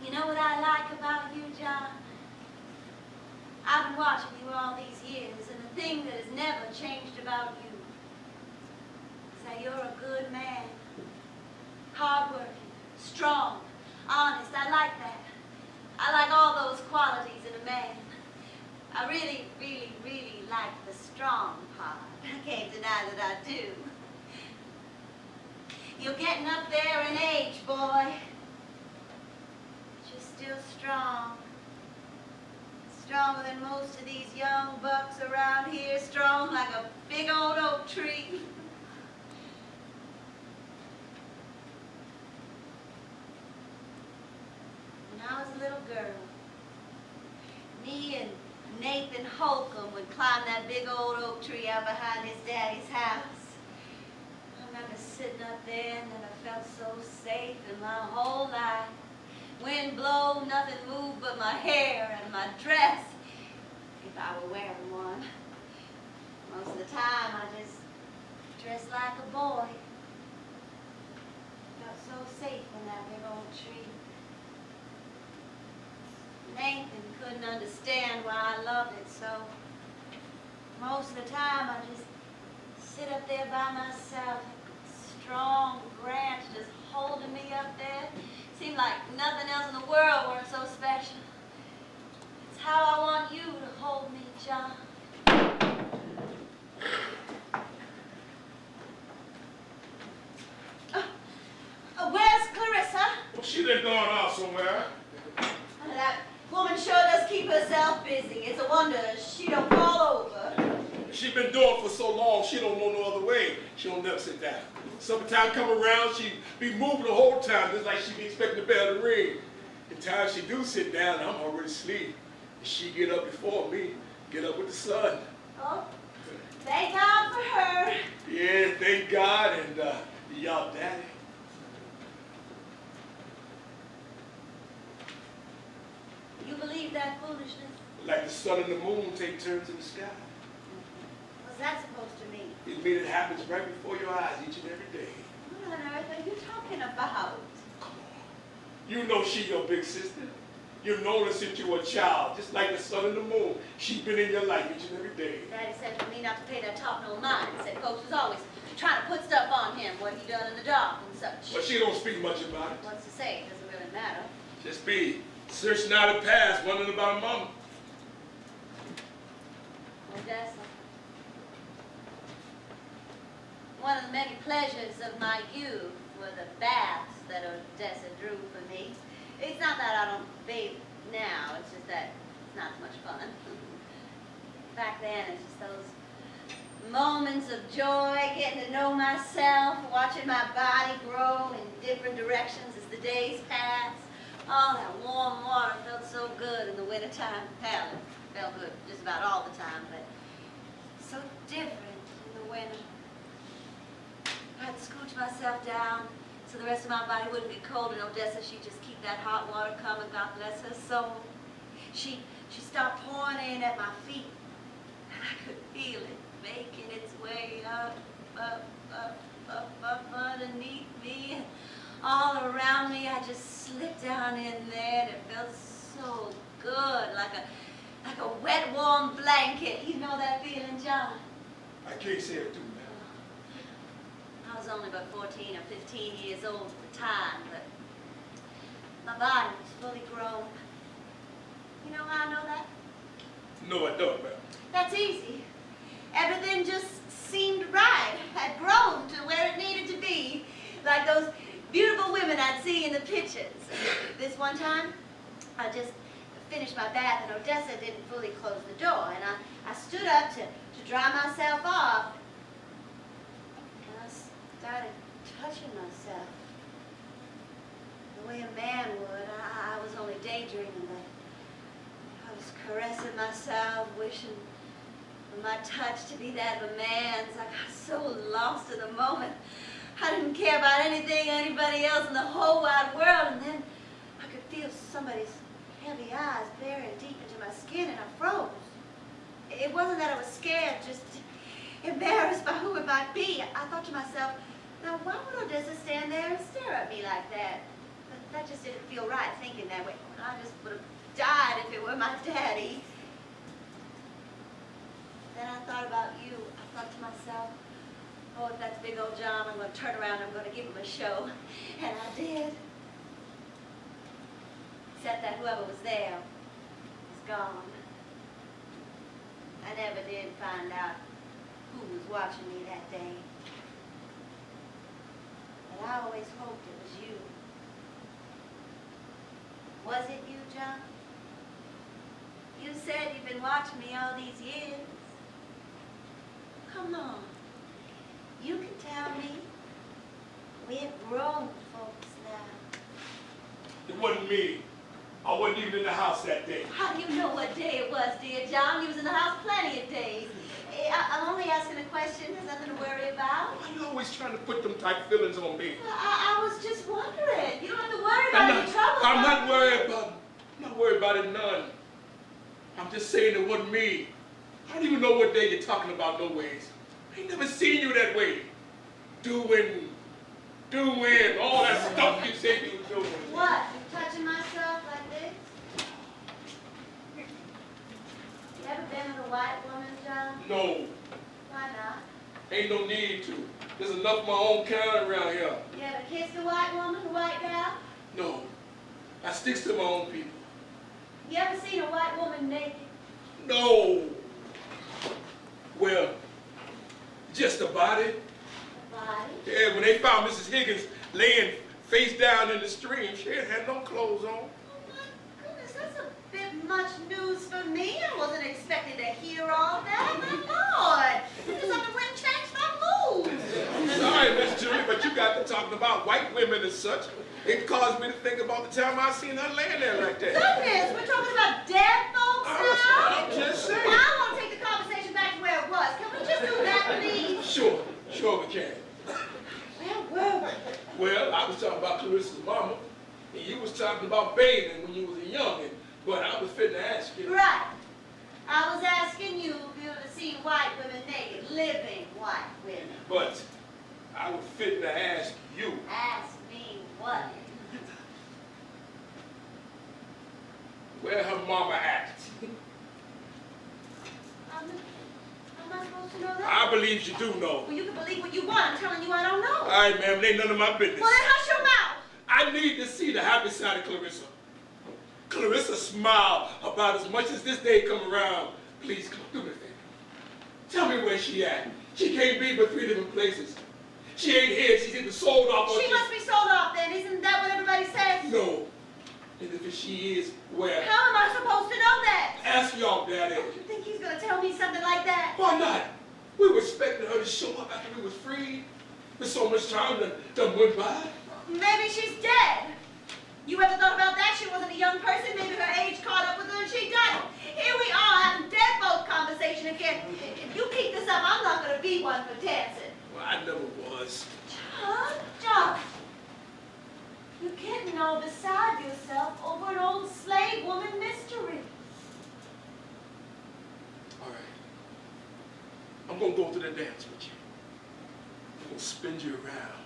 You know what I like about you, John? I've been watching you all these years, and the thing that has never changed about you is that you're a good man. Hardworking, strong, honest. I like that. I like all those qualities in a man. I really, really, really like the strong part. I can't deny that I do. You're getting up there in age, boy. Still strong. Stronger than most of these young bucks around here. Strong like a big old oak tree. When I was a little girl, me and Nathan Holcomb would climb that big old oak tree out behind his daddy's house. I remember sitting up there and I felt so safe in my whole life. Wind blow, nothing moved but my hair and my dress, if I were wearing one. Most of the time, I just dressed like a boy. Felt so safe in that big old tree. Nathan couldn't understand why I loved it, so most of the time, I just sit up there by myself, strong branch just holding me up there. Seemed like nothing else in the world weren't so special. It's how I want you to hold me, John. Where's Clarissa? Well, she done gone off somewhere. That woman sure does keep herself busy. It's a wonder she don't fall over. She been doing it for so long, she don't know no other way. She don't never sit down. Summertime come around, she be moving the whole time, just like she be expecting the bell to ring. The time she do sit down, I'm already asleep. And she get up before me, get up with the sun. Oh, thank God for her. Yeah, thank God, and y'all daddy. You believe that foolishness? Like the sun and the moon take turns in the sky. What's that supposed to mean? It means it happens right before your eyes each and every day. What on earth are you talking about? Come on. You know she your big sister. You know her since you were a child, just like the sun and the moon. She's been in your life each and every day. Daddy said for me not to pay that talk no mind. He said folks was always trying to put stuff on him, what he done in the dark and such. But she don't speak much about it. What's to say? It doesn't really matter. Just be searching out the past, wondering about her mama. Odessa. One of the many pleasures of my youth were the baths that Odessa drew for me. It's not that I don't bathe now, it's just that it's not as much fun. Back then, it's just those moments of joy, getting to know myself, watching my body grow in different directions as the days pass. Oh, that warm water felt so good in the wintertime. Hell, it felt good just about all the time, but so different in the winter. I had to scooch myself down so the rest of my body wouldn't get cold, and Odessa, she'd just keep that hot water coming, God bless her soul. She stopped pouring in at my feet, and I could feel it making its way up underneath me. All around me, I just slipped down in there, and it felt so good, like a wet, warm blanket. You know that feeling, John? I can't say it too, man. I was only about 14 or 15 years old at the time, but my body was fully grown. You know how I know that? No, I don't, man. That's easy. Everything just seemed right, had grown to where it needed to be, like those beautiful women I'd see in the pictures. This one time, I just finished my bath, and Odessa didn't fully close the door, and I stood up to dry myself off, and I started touching myself the way a man would. I was only daydreaming, but I was caressing myself, wishing for my touch to be that of a man's. I got so lost in the moment. I didn't care about anything, anybody else in the whole wide world, and then I could feel somebody's heavy eyes burying deep into my skin, and I froze. It wasn't that I was scared, just embarrassed by who it might be. I thought to myself, now why would Odessa stand there and stare at me like that? But that just didn't feel right, thinking that way. I just would have died if it were my daddy. Then I thought about you. I thought to myself, oh, if that's big old John, I'm going to turn around and I'm going to give him a show. And I did. Except that whoever was there was gone. I never did find out who was watching me that day. But I always hoped it was you. Was it you, John? You said you've been watching me all these years. Come on. You can tell me. We're grown folks now. It wasn't me. I wasn't even in the house that day. How do you know what day it was, dear John? You was in the house plenty of days. I'm only asking a question. There's nothing to worry about. Why are you always trying to put them type feelings on me? I was just wondering. You don't have to worry about any trouble. I'm not worried about it none. I'm just saying it wasn't me. I don't even know what day you're talking about, no ways. I ain't never seen you that way. Doing, all that stuff you say you were doing. What? Touching myself like this? You ever been with a white woman, John? No. Why not? Ain't no need to. There's enough of my own kind around here. You ever kissed a white woman, a white gal? No. I sticks to my own people. You ever seen a white woman naked? No. Well, just the body. The body? Yeah, when they found Mrs. Higgins laying face down in the stream, she had no clothes on. Oh my goodness, that's a bit much news for me. I wasn't expecting to hear all that. My Lord, you just have to went and change my mood. Sorry, Miss Julie, but you got to talking about white women and such. It caused me to think about the time I seen her laying there like that. Goodness, we're talking about dead folks now? I'm just saying. Well, I want to take the conversation back to where it was. Can we just do that, please? Sure we can. Where were we? Well, I was talking about Clarissa's mama, and you was talking about bathing when you was a youngin', but I was fitting to ask you. Right. I was asking you if you ever seen white women naked, living white women. But I was fitting to ask you. Ask me what? Where her mama at? Am I supposed to know that? I believe you do know. Well, you can believe what you want. I'm telling you I don't know. All right, ma'am, it ain't none of my business. Well, then hush your mouth. I need to see the happy side of Clarissa. Clarissa smile about as much as this day come around. Please come do me a favor. Tell me where she at. She can't be but 3 different places. She ain't here. She's either sold off or she must be sold off then. Isn't that what everybody says? No. And if she is, where? How am I supposed to know that? Ask y'all, Daddy. You think he's going to tell me something like that? Why not? We were expecting her to show up after we was freed. There's so much time that went by. Maybe she's dead. You ever thought about that? She wasn't a young person. Maybe her age caught up with her and she died. Here we are having deadbolt conversation again. If you keep this up, I'm not going to be one for dancing. Well, I never was. John, you're getting all beside yourself over an old slave woman mystery. All right. I'm going to go to the dance with you. I'm going to spin you around.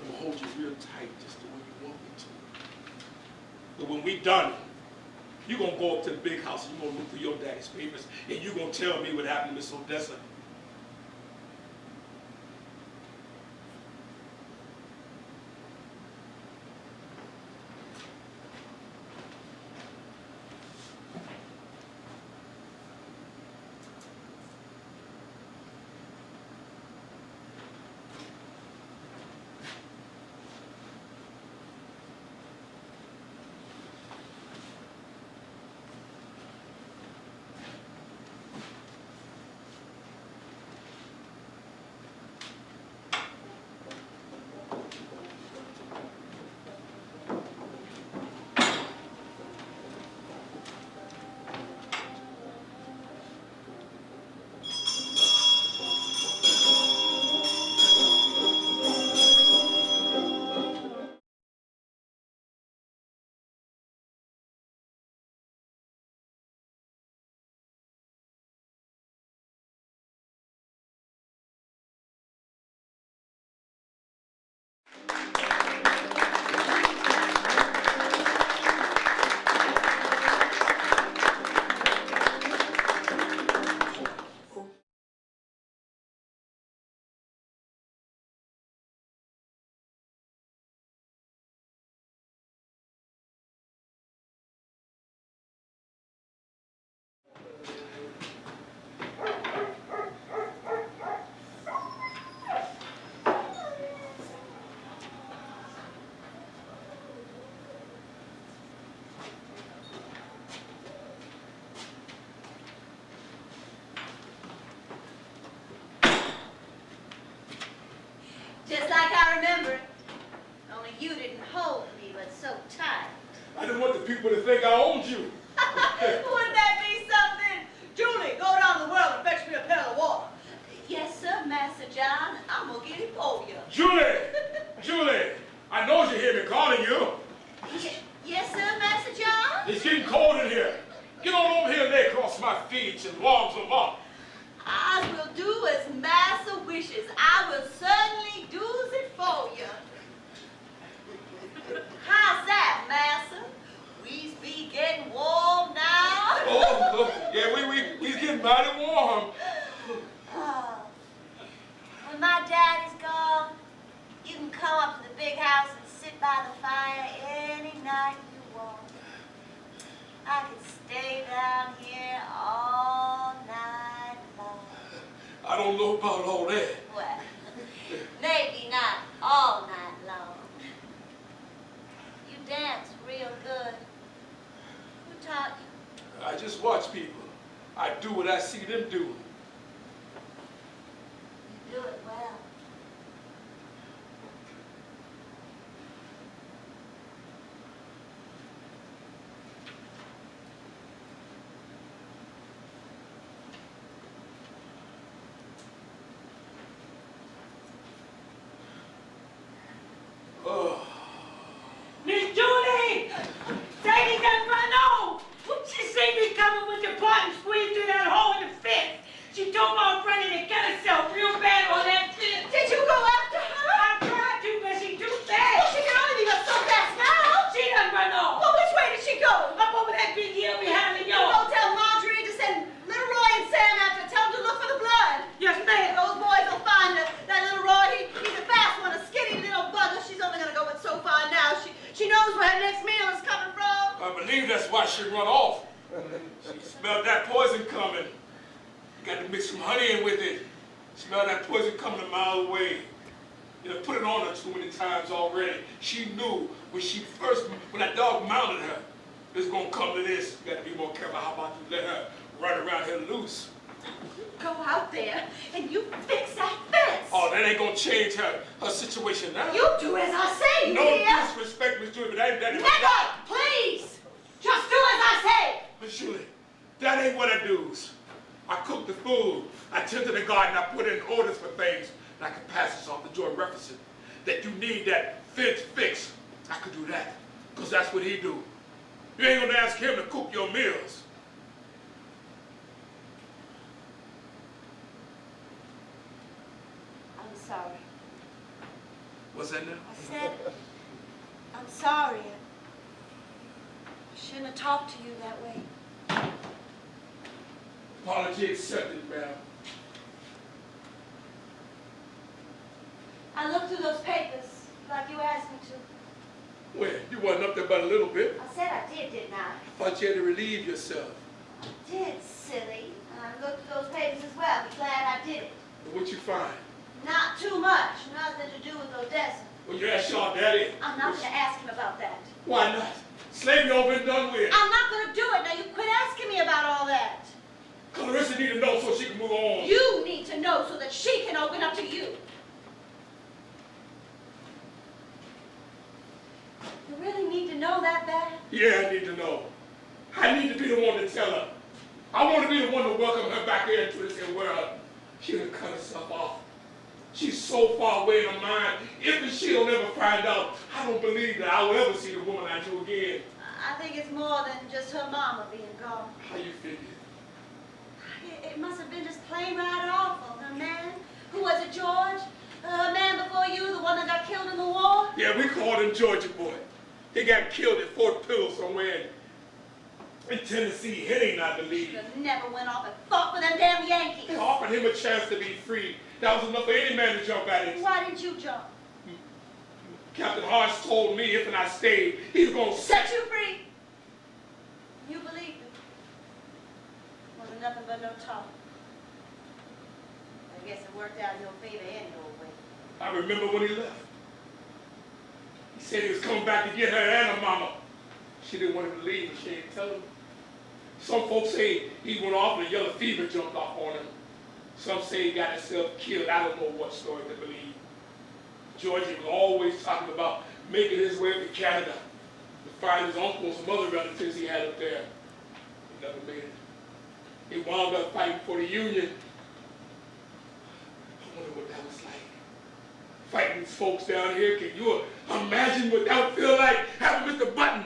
I'm going to hold you real tight just the way you want me to. But when we done, you're going to go up to the big house and you're going to look through your daddy's papers and you're going to tell me what happened to Miss Odessa. Just like I remember it. Only you didn't hold me, but so tight. I didn't want the people to think I owned you. Wouldn't that be something? Julie, go down the well and fetch me a pail of water. Yes, sir, Master John. I'm going to get it for you. Julie! Julie! I know you hear me calling you. Yes, sir, Master John? It's getting cold in here. Get on over here and lay across my feet and warm them up. I will do as Master wishes. I will certainly do it for you. How's that, Master? We be getting warm now? Oh, yeah, we's getting mighty warm. When my daddy's gone, you can come up to the big house and sit by the fire any night you want. I can stay down here all night long. I don't know about all that. Well, maybe not all night long. You dance real good. Who taught you? I just watch people. I do what I see them do. You do it well. Miss Julie! Sadie done run on! She seen me coming with the pot and squeezed through that hole in the fence. knows where her next meal is coming from. I believe that's why she run off. She smelled that poison coming. Got to mix some honey in with it. Smelled that poison coming a mile away. You know, put it on her too many times already. She knew when that dog mounted her, it's gonna come to this. You gotta be more careful. How about you let her run around here loose? Go out there and you fix that fence. Oh, that ain't gonna change her situation now. You do as I say, No dear. disrespect, Miss Julie, but that ain't Never, please. Just do as I say. Miss Julie, that ain't what I do. I cook the food, I tend to the garden, I put in orders for things, and I can pass this off to Joy referencing that you need that fence fixed. I could do that, because that's what he do. You ain't gonna ask him to cook your meals. I'm sorry. What's that now? I said, I'm sorry. I shouldn't have talked to you that way. Apology accepted, ma'am. I looked through those papers like you asked me to. Well, you wasn't up there but a little bit. I said I did, didn't I? I thought you had to relieve yourself. I did, silly. And I looked through those papers as well. Be glad I did it. What'd you find? Not too much. Nothing to do with Odessa. Well, you asked your daddy. I'm not going to ask him about that. Why not? Slavery over and done with. I'm not going to do it. Now you quit asking me about all that. Clarissa need to know so she can move on. You need to know so that she can open up to you. You really need to know that bad? Yeah, I need to know. I need to be the one to tell her. I want to be the one to welcome her back here into this here world. She done cut herself off. She's so far away in her mind. If she don't ever find out, I don't believe that I will ever see the woman I knew again. I think it's more than just her mama being gone. How you figure? It must have been just plain right awful. Her man, who was it, George? Her man before you, the one that got killed in the war? Yeah, we called him Georgia Boy. He got killed at Fort Pillow somewhere in Tennessee, Henning, I believe. Should have never went off and fought for them damn Yankees. They offered him a chance to be free. That was enough for any man to jump at it. Why didn't you jump? Captain Hodge told me if and I stayed, he was going to Set you free. You believed it. Wasn't nothing but no talk. I guess it worked out in your favor any old way. I remember when he left. He said he was coming back to get her and her mama. She didn't want him to leave, and she didn't tell him. Some folks say he went off and a yellow fever jumped off on him. Some say he got himself killed. I don't know what story to believe. Georgie was always talking about making his way to Canada to find his uncle and some other relatives he had up there. He never made it. He wound up fighting for the Union. I wonder what that was like. Fighting these folks down here. Can you imagine what that would feel like having Mr. Button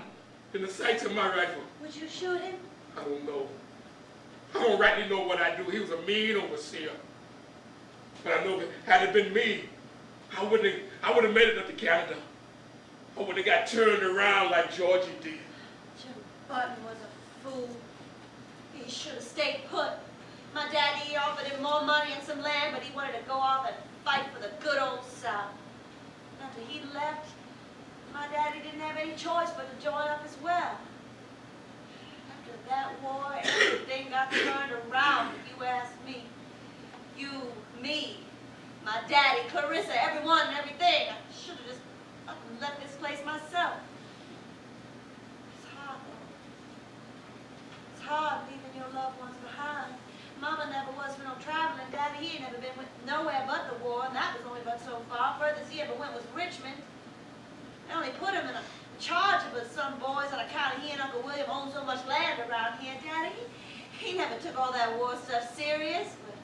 in the sights of my rifle? Would you shoot him? I don't know. I don't rightly know what I do. He was a mean overseer. But I know that had it been me, I would have made it up to Canada. I would have got turned around like Georgie did. Jim Button was a fool. He should have stayed put. My daddy offered him more money and some land, but he wanted to go off and fight for the good old South. After he left, my daddy didn't have any choice but to join up as well. After that war, everything got turned around, if you ask me. You, me, my daddy, Clarissa, everyone and everything. I should have just up and left this place myself. It's hard, though. It's hard leaving your loved ones behind. Mama never was for no traveling. Daddy, he had never been nowhere but the war, and that was only but so far. Furthest he ever went was Richmond. They only put him in charge of some boys on account of he and Uncle William owned so much land around here. Daddy, he never took all that war stuff serious. But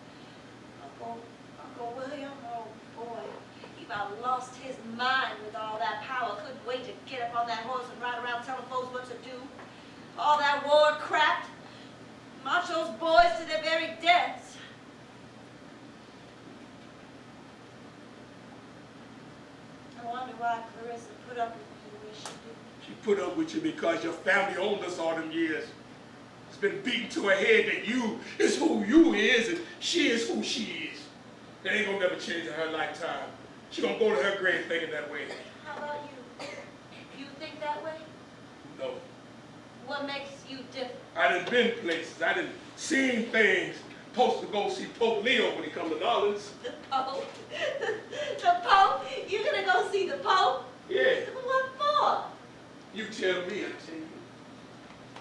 Uncle William, oh boy, he about lost his mind with all that power. Couldn't wait to get up on that horse and ride around telling folks what to do. All that war crap. March those boys to their very deaths. I wonder why Clarissa put up with you the way she did. She put up with you because your family owned us all them years. It's been beaten to her head that you is who you is and she is who she is. That ain't gonna never change in her lifetime. She gonna go to her grave thinking that way. How about you? You think that way? What makes you different? I done been places. I done seen things. Supposed to go see Pope Leo when he come to New Orleans. The Pope? The Pope? You gonna go see the Pope? Yeah. What for? You tell me, I tell you.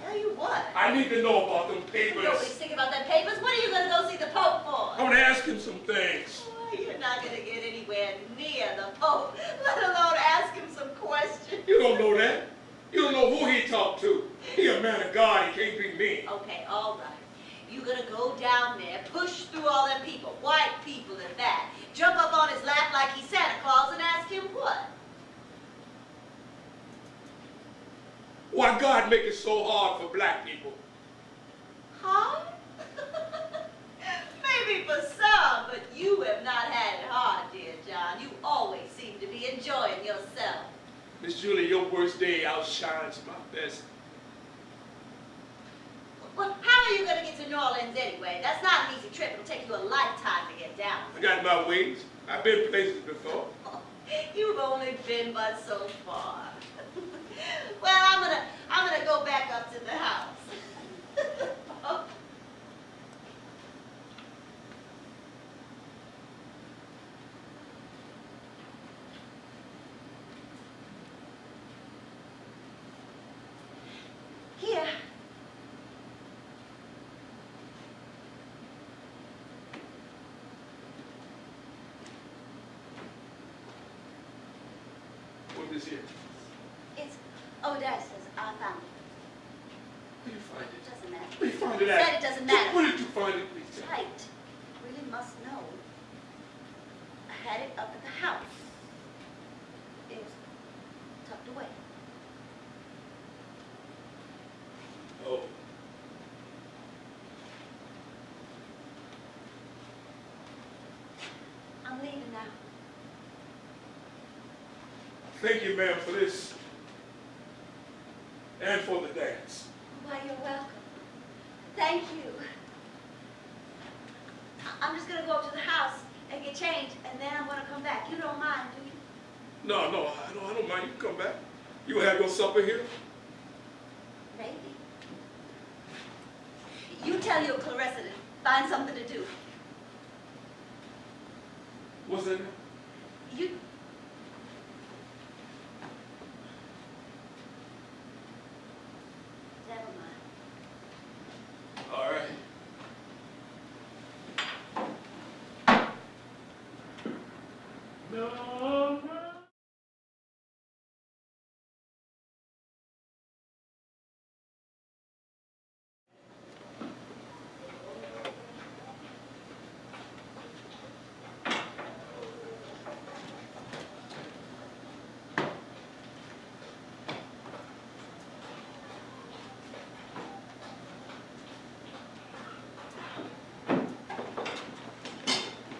Tell you what? I need to know about them papers. Nobody's thinking about that papers. What are you gonna go see the Pope for? I want to ask him some things. Oh, you're not gonna get anywhere near the Pope, let alone ask him some questions. You don't know that. You don't know who he talked to. He a man of God. He can't be me. Okay, all right. You're gonna go down there, push through all them people, white people at that, jump up on his lap like he's Santa Claus and ask him what? Why God make it so hard for black people? Hard? Maybe for some, but you have not had it hard, dear John. You always seem to be enjoying yourself. Miss Julie, your worst day outshines my best. Well, how are you going to get to New Orleans anyway? That's not an easy trip. It'll take you a lifetime to get down. I got my ways. I've been places before. Oh, you've only been but so far. Well, I'm gonna go back up to the house. Oh. Here. What is here? It's Odysseus. I found it. Where you find it? Doesn't matter. Where you find it I at? said it doesn't matter. Where did you find it, please? Right. Really must know. I had it up at the house. It was tucked away. Oh. I'm leaving now. Thank you, ma'am, for this. And for the dance. Why, you're welcome. Thank you. I'm just going to go up to the house and get changed, and then I'm going to come back. You don't mind, do you? No, I don't mind. You can come back. You will have your supper here? Maybe. You tell your Clarissa to find something to do. What's that? You... Never mind. All right. No.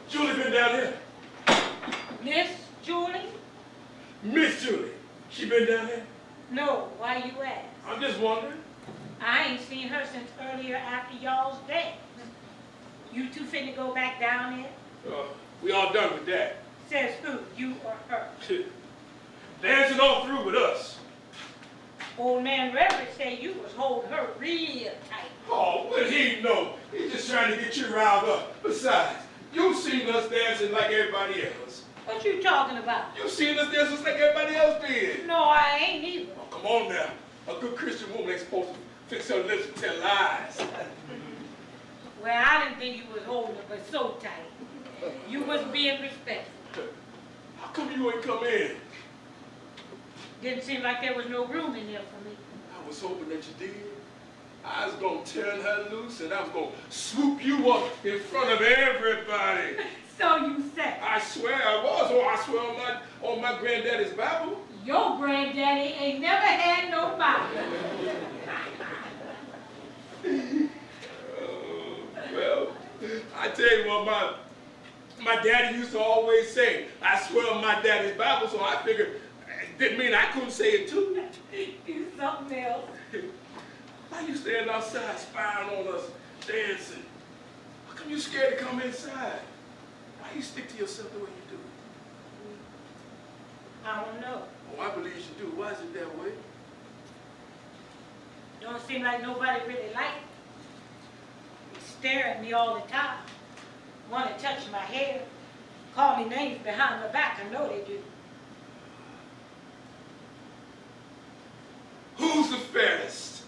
Julie been down here? Miss Julie? Miss Julie. She been down here? No, why you ask? I'm just wondering. I ain't seen her since earlier after y'all's dance. You two finna go back down there? We all done with that. Says who, you or her? Dancing all through with us. Old man Reverend said you was holding her real tight. Oh, what did he know? He's just trying to get you riled up. Besides, you've seen us dancing like everybody else. What you talking about? You've seen us dancing just like everybody else did. No, I ain't either. Oh, come on now. A good Christian woman ain't supposed to fix her lips and tell lies. Well, I didn't think you was holding her, but so tight. You was being respectful. How come you ain't come in? Didn't seem like there was no room in there for me. I was hoping that you did. I was going to turn her loose and I was going to swoop you up in front of everybody. So you say. I swear I was. Oh, I swear on my granddaddy's Bible. Your granddaddy ain't never had no Bible. Well, I tell you what my daddy used to always say. I swear on my daddy's Bible, so I figured it didn't mean I couldn't say it too. You something else. Why you standing outside spying on us dancing? How come you scared to come inside? Why you stick to yourself the way you do? I don't know. Oh, I believe you do. Why is it that way? Don't seem like nobody really likes it. They stare at me all the time. Want to touch my hair. Call me names behind my back. I know they do. Who's the fairest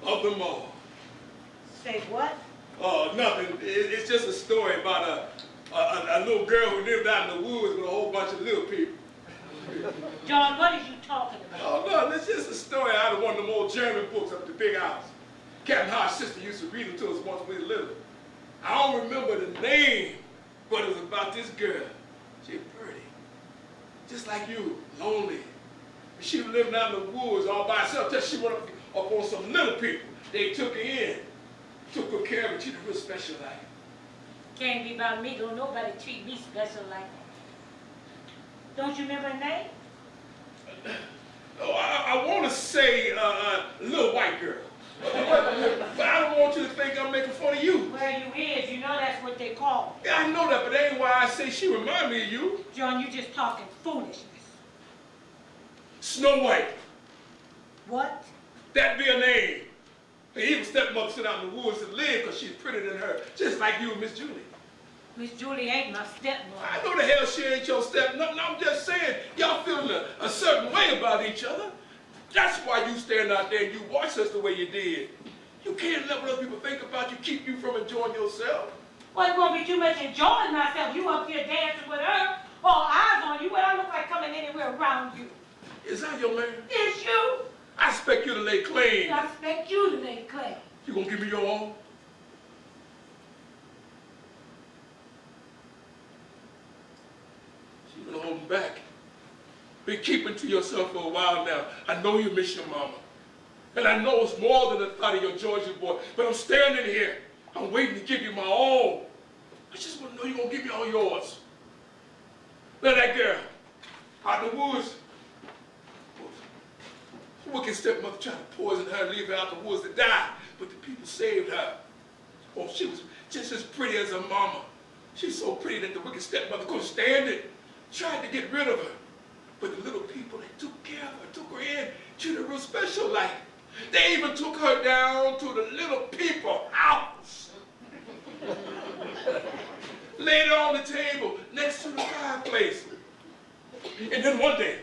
of them all? Say what? Oh, nothing. It's just a story about a little girl who lived out in the woods with a whole bunch of little people. John, what are you talking about? Oh, no, it's just a story out of one of them old German books up at the big house. Captain Hart's sister used to read them to us once we were little. I don't remember the name, but it was about this girl. She was pretty. Just like you, lonely. She was living out in the woods all by herself till she went up on some little people. They took her in, took good care of her, treated her real special like. Can't be about me. Don't nobody treat me special like that. Don't you remember her name? Oh, I want to say little white girl. But I don't want you to think I'm making fun of you. Well, you is. You know that's what they call me. Yeah, I know that, but that ain't why I say she remind me of you. John, you just talking foolishness. Snow White. What? That'd be her name. Her evil stepmother sit out in the woods and live because she's prettier than her, just like you and Miss Julie. Miss Julie ain't my stepmother. I know the hell she ain't your step. No, I'm just saying, y'all feeling a certain way about each other. That's why you stand out there and you watch us the way you did. You can't let what other people think about you keep you from enjoying yourself. Well, it won't be too much enjoying myself. You up here dancing with her, all eyes on you. What I look like coming anywhere around you? Is that your man? It's you. I expect you to lay claim. I expect you to lay claim. You gonna give me your all? She's been holding back. Been keeping to yourself for a while now. I know you miss your mama. And I know it's more than the thought of your Georgia boy. But I'm standing here. I'm waiting to give you my all. I just want to know you're going to give me all yours. Now that girl, out in the woods, wicked stepmother tried to poison her and leave her out in the woods to die. But the people saved her. Oh, she was just as pretty as her mama. She's so pretty that the wicked stepmother couldn't stand it. Tried to get rid of her. But the little people, they took care of her, took her in, treated her real special like. They even took her down to the little people house. Laid her on the table next to the fireplace. And then one day,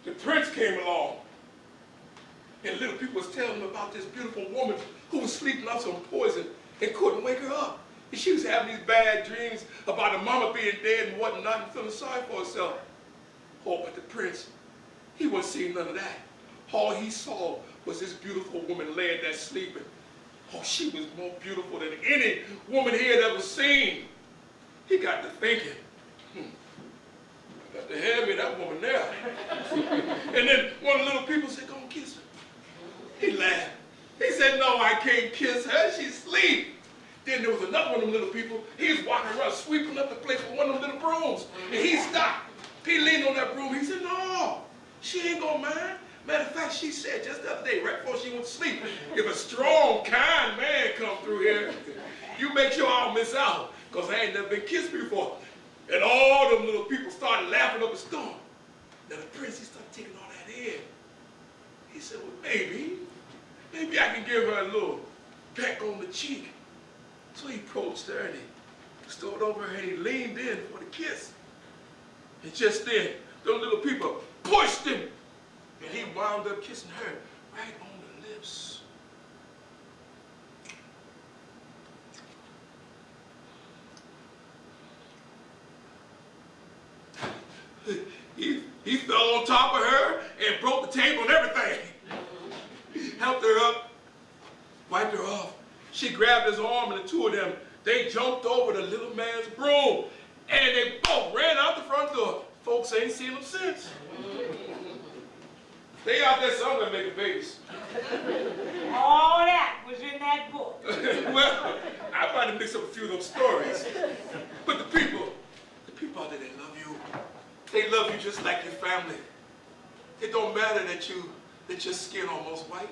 the prince came along. And little people was telling them about this beautiful woman who was sleeping off some poison and couldn't wake her up. And she was having these bad dreams about her mama being dead and whatnot and feeling sorry for herself. Oh, but the prince, he wasn't seeing none of that. All he saw was this beautiful woman laying there sleeping. Oh, she was more beautiful than any woman he had ever seen. He got to thinking, I got to have me that woman there. And then one of the little people said, go and kiss her. He laughed. He said, no, I can't kiss her. She's asleep. Then there was another one of them little people. He was walking around sweeping up the place with one of them little brooms. And he stopped. He leaned on that broom. He said, no, she ain't gonna mind. Matter of fact, she said just the other day, right before she went to sleep, if a strong, kind man come through here, you make sure I don't miss out, because I ain't never been kissed before. And all them little people started laughing up a storm. Now the prince, he started taking all that in. He said, well, maybe I can give her a little peck on the cheek. So he approached her and he stood over her and he leaned in for the kiss. And just then, those little people pushed him. And he wound up kissing her right on the lips. He fell on top of her and broke the table and everything. Helped her up, wiped her off. She grabbed his arm and the two of them, they jumped over the little man's broom and they both ran out the front door. Folks ain't seen them since. They out there somewhere making babies. All that was in that book. Well, I tried to mix up a few of those stories. But the people out there, they love you. They love you just like your family. It don't matter that your skin almost white.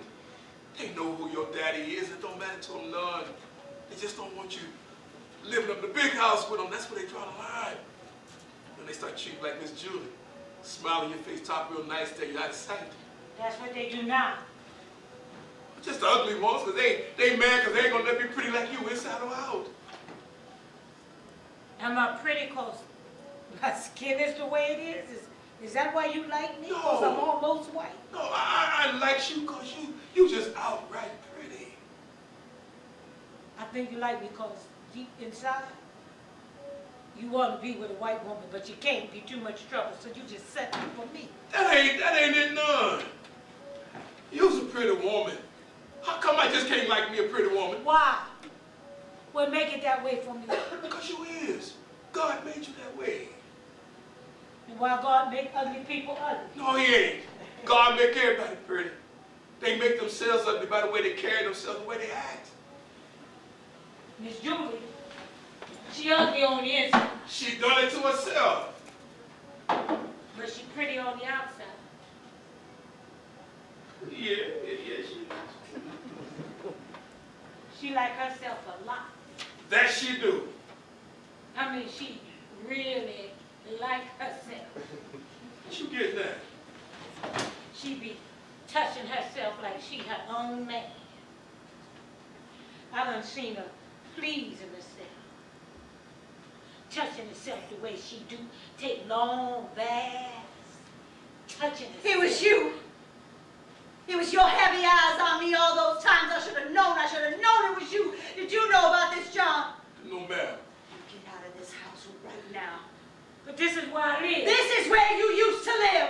They know who your daddy is. It don't matter to them none. They just don't want you living up in the big house with them. That's where they draw the line. When they start treating you like Miss Julie. Smile on your face, talk real nice, tell you out of sight. That's what they do now. Just the ugly ones, because they mad because they ain't going to let me pretty like you inside or out. Am I pretty cause my skin is the way it is? Is that why you like me? No. Because I'm almost white? No, I like you because you just outright pretty. I think you like me because deep inside, you want to be with a white woman, but you can't be too much trouble, so you just settle for me. That ain't it none. You's a pretty woman. How come I just can't like me a pretty woman? Why? Well, make it that way for me. Because you is. God made you that way. And why God make ugly people ugly? No, he ain't. God make everybody pretty. They make themselves ugly by the way they carry themselves, the way they act. Miss Julie, she ugly on the inside. She done it to herself. But she pretty on the outside. Yeah, she is. She like herself a lot. That she do. I mean, she really like herself. What you getting at? She be touching herself like she her own man. I done seen her pleasing herself. Touching herself the way she do. Take long baths. Touching herself. It was you. It was your heavy eyes on me all those times. I should have known. I should have known it was you. Did you know about this, John? No, ma'am. Get out of this house right now. But this is where I live. This is where you used to live.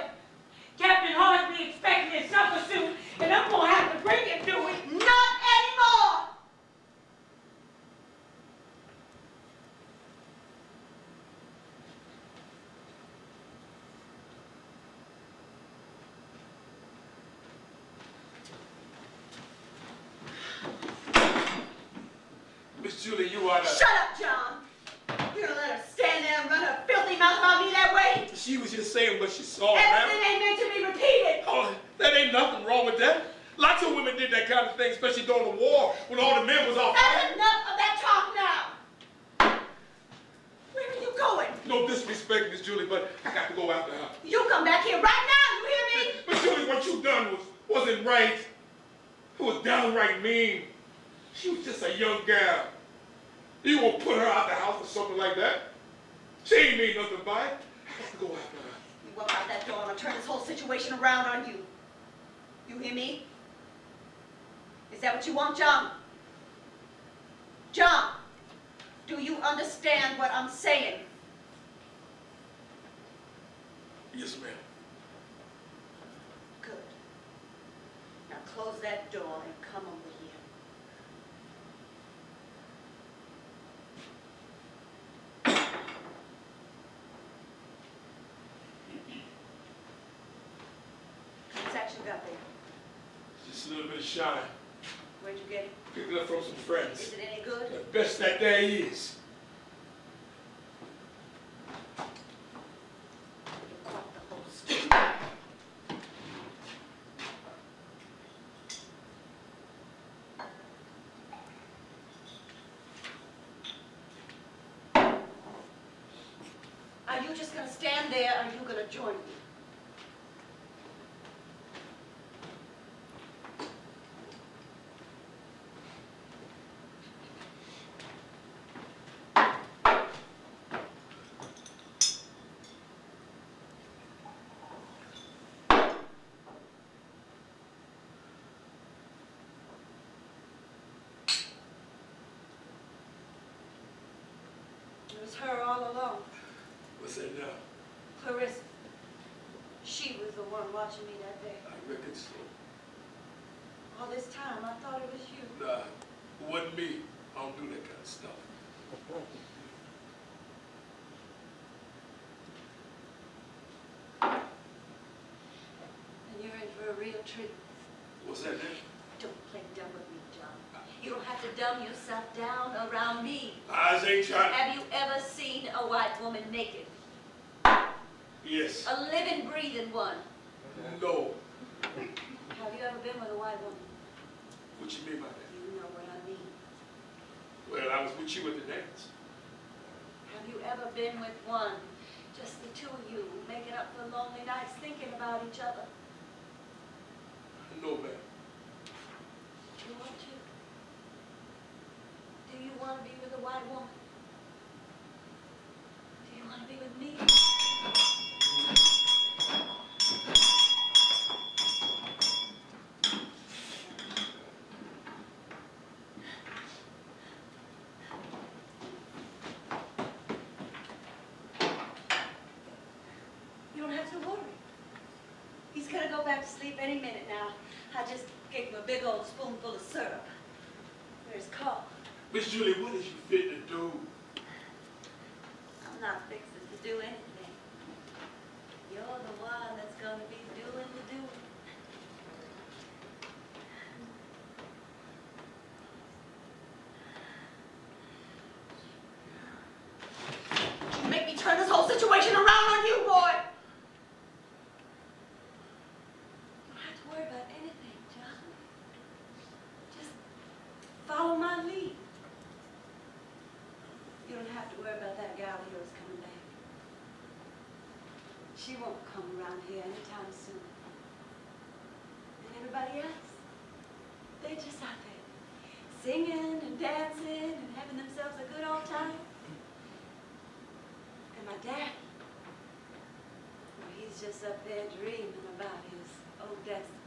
Captain Hart be expecting his supper soon, and I'm gonna have to bring him to it. Not anymore. Miss Julie, you are the... Shut up, John. You're gonna let her stand there and run her filthy mouth about me that way? She was just saying what she saw, ma'am. Everything ain't meant to be repeated. Oh, that ain't nothing wrong with that. Lots of women did that kind of thing, especially during the war, when all the men was off. That's enough of that talk now. Where are you going? No disrespect, Miss Julie, but I got to go after her. You come back here right now, you hear me? Miss Julie, what you done wasn't right. It was downright mean. She was just a young gal. You gonna put her out the house or something like that? She ain't mean nothing by it. I got to go after her. You walk out that door, I'm gonna turn this whole situation around on you. You hear me? Is that what you want, John? John, do you understand what I'm saying? Yes, ma'am. Good. Now close that door and come over here. What's that you got there? Just a little bit of shine. Where'd you get it? Picked it up from some friends. Is it any good? The best that there is. You caught the whole story. Are you just gonna stand there, or are you gonna join me? It was her all along. What's that now? Clarissa. She was the one watching me that day. I reckon so. All this time, I thought it was you. Nah, it wasn't me. I don't do that kind of stuff. And you're in for a real treat. What's that now? Don't play dumb with me, John. You don't have to dumb yourself down around me. Eyes ain't trying. Have you ever seen a white woman naked? Yes. A living, breathing one. No. Have you ever been with a white woman? What you mean by that? You know what I mean. Well, I was with you at the dance. Have you ever been with one, just the two of you, making up for lonely nights, thinking about each other? No, ma'am. me. You don't have to worry. He's gonna go back to sleep any minute now. I just gave him a big old spoonful of syrup. There's cough. Miss Julie, what is you fit to do? I'm not fixing to do anything. You're the one that's gonna be doing the doing. You make me turn this whole situation around on you, boy! You don't have to worry about anything, John. Just follow my lead. You don't have to worry about that gal of yours coming back. She won't come around here anytime soon. And everybody else, they're just out there singing and dancing and having themselves a good old time. And my daddy, well, he's just up there dreaming about his old Dixon.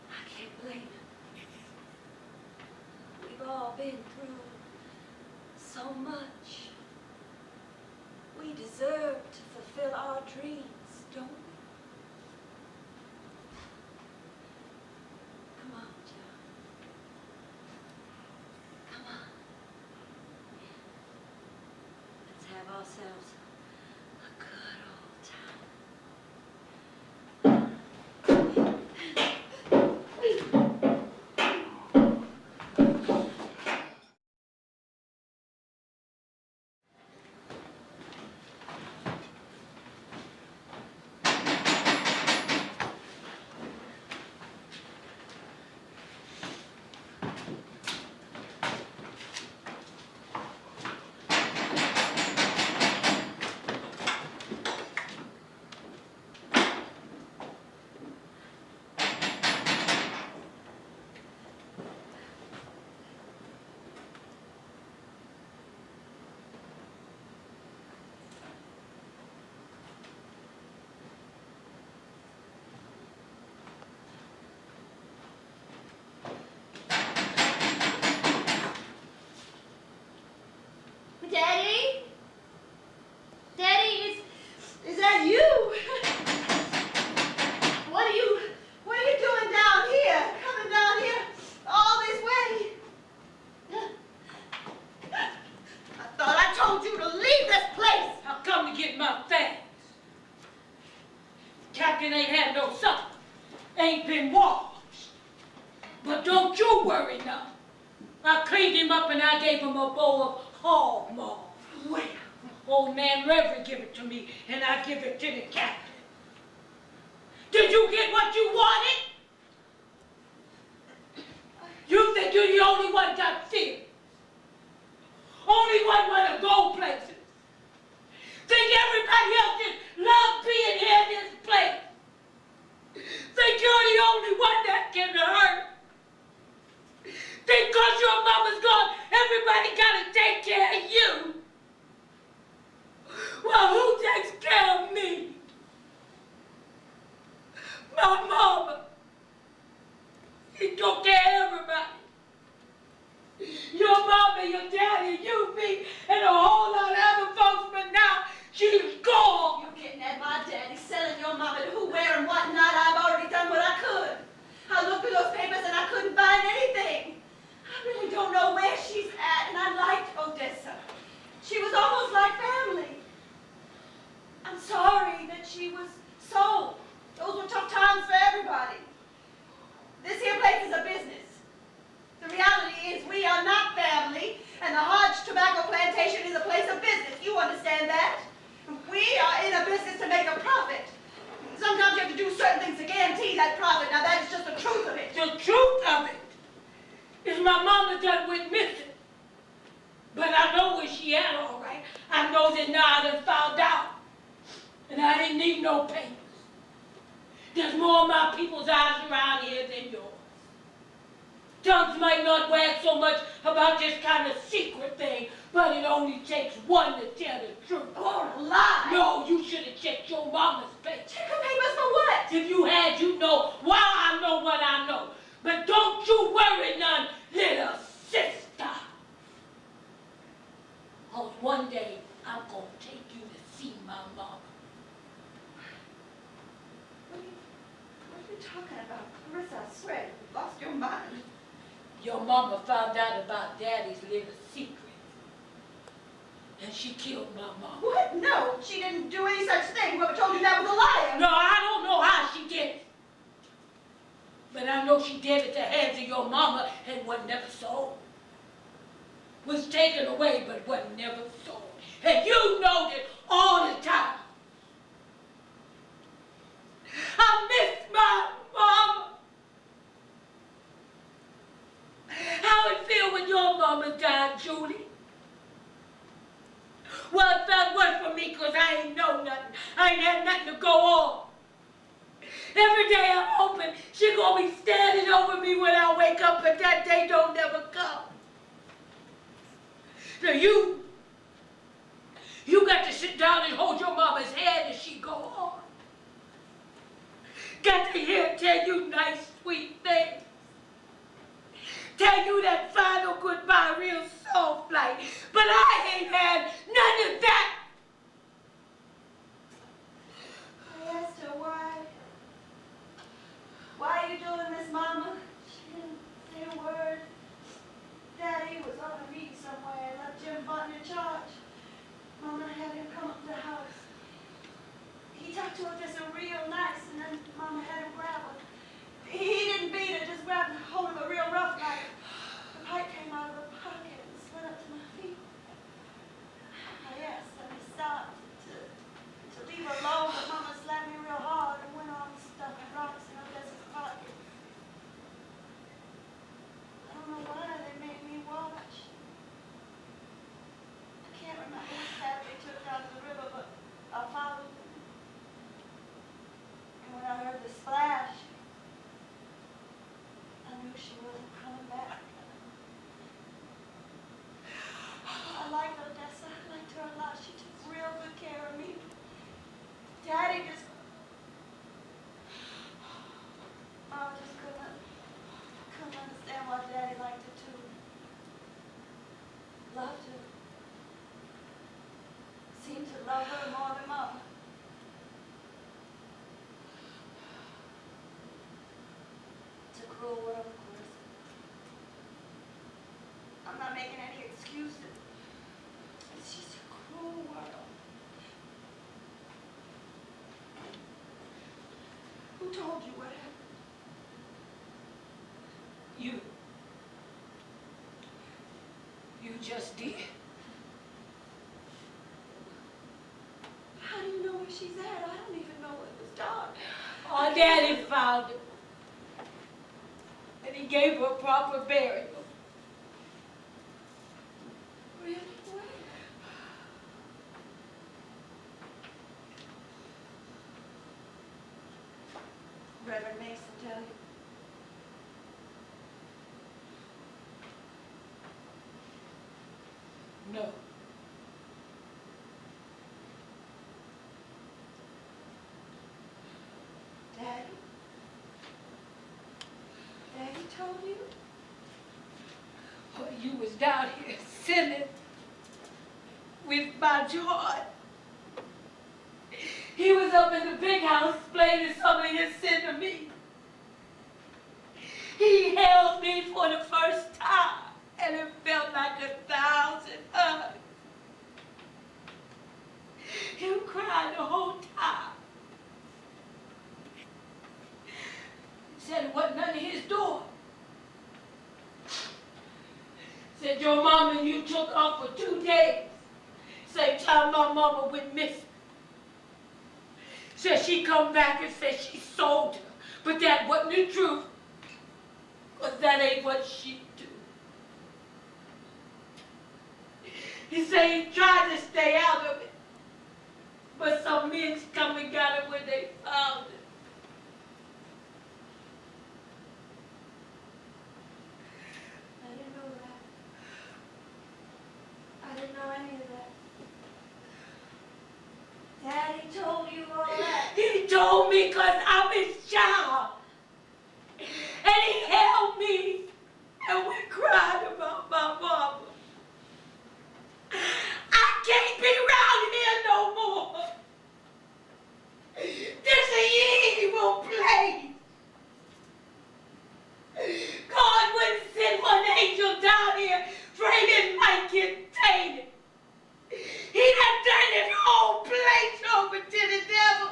I can't blame him. We've all been through so much. We deserve to fulfill our dreams, don't we? Come on, John. Come on. Let's have ourselves a good old time. Daddy? Daddy, is that you? What are you doing down here? Coming down here all this way? I thought I told you to leave this place. I come to get my things. Captain ain't had no supper. Ain't been washed. But don't you worry now. I cleaned him up and I gave him a bowl of hog maw. Where? Old man Reverend give it to me, and I give it to the captain. Did you get what you wanted? You think you're the only one got fear? Only one wanna go places? Think everybody else just love being here in this place? Think you're the only one that can hurt? Think 'cause your mama's gone, everybody gotta take care of you? Well, who takes care of me? My mama. She took care of everybody. Your mama, your daddy, you, me, and a whole lot of other folks, but now she's gone. You're getting at my daddy, selling your mama to who, where, and what not. I've already done what I could. I looked through those papers and I couldn't find anything. I really don't know where she's at, and I liked Odessa. She was almost like family. I'm sorry that she was sold. Those were tough times for everybody. This here place is a business. The reality is we are not family, and the Hodge Tobacco Plantation is a place of business. You understand that? We are in a business to make a profit. Sometimes you have to do certain things to guarantee that profit. Now that is just the truth of it. The truth of it is my mama done went missing. But I know where she at, all right. I know that now I done found out. And I didn't need no papers. There's more of my people's eyes around here than yours. Tongues might not wag so much about this kind of secret thing, but it only takes one to tell the truth. Oh, lie! No, you should have checked your mama's papers. Check her papers for what? If you had, you'd know why I know what I know. But don't you worry none, little sister. Cause one day, I'm gonna take you to see my mama. What are you talking about? Clarissa, I swear, you've lost your mind. Your mama found out about Daddy's little secret. And she killed my mama. What? No, she didn't do any such thing. Whoever told you that was a liar. No, I don't know how she did it. But I know she did it at the hands of your mama and was never sold. Was taken away but was never sold. And you know it all the time. I miss my mama. How it feel when your mama died, Julie? Well, it felt worse for me because I ain't know nothing. I ain't had nothing to go on. Every day I'm hoping she gonna be standing over me when I wake up, but that day don't never come. Now you got to sit down and hold your mama's hand as she go on. Got to hear her tell you nice, sweet things. Tell you that final goodbye real soft like, but I ain't had none of that. I asked her why. Why are you doing this, Mama? She didn't say a word. Daddy was on a meeting somewhere and left Jim Button in charge. Mama had him come up to the house. He talked to her just real nice, and then Mama had him grab her. He didn't beat her, just grabbed hold of her real rough like. The pipe came out of her pocket and slid up to my feet. I asked him to stop, to leave her alone, but Mama slapped me real hard and went on stuffing rocks in her desk pocket. I don't know why they made me watch. I can't remember which path they took down to the river, but I followed them. And when I heard the splash, I knew she wasn't coming back. I liked Odessa. I liked her a lot. She took real good care of me. Daddy just... Mama just couldn't understand why Daddy liked her too. Loved her. Seemed to love her more than Mama. It's a cruel world, of course. I'm not making any excuses. It's just a cruel world. Who told you what happened? You just did. How do you know where she's at? I don't even know it was dark. Oh, Daddy found her. And he gave her a proper burial. Really? Where? Reverend Mason tell you? No. Daddy? Daddy told you? Oh, you was down here sinning with my John. He was up in the big house explaining some of his sin to me. He held me for the first time, and it felt like 1,000 hugs. He cried the whole time. He said it wasn't none of his doing. Said your mama and you took off for 2 days. Same time my mama went missing. Said she come back and said she sold her. But that wasn't the truth. Because that ain't what she do. He said he tried to stay out of it. But some men come and got him when they found him. because I'm his child. And he held me and we cried about my mama. I can't be around here no more. This is an evil place. God wouldn't send one angel down here for it might get tainted. He done turned this whole place over to the devil.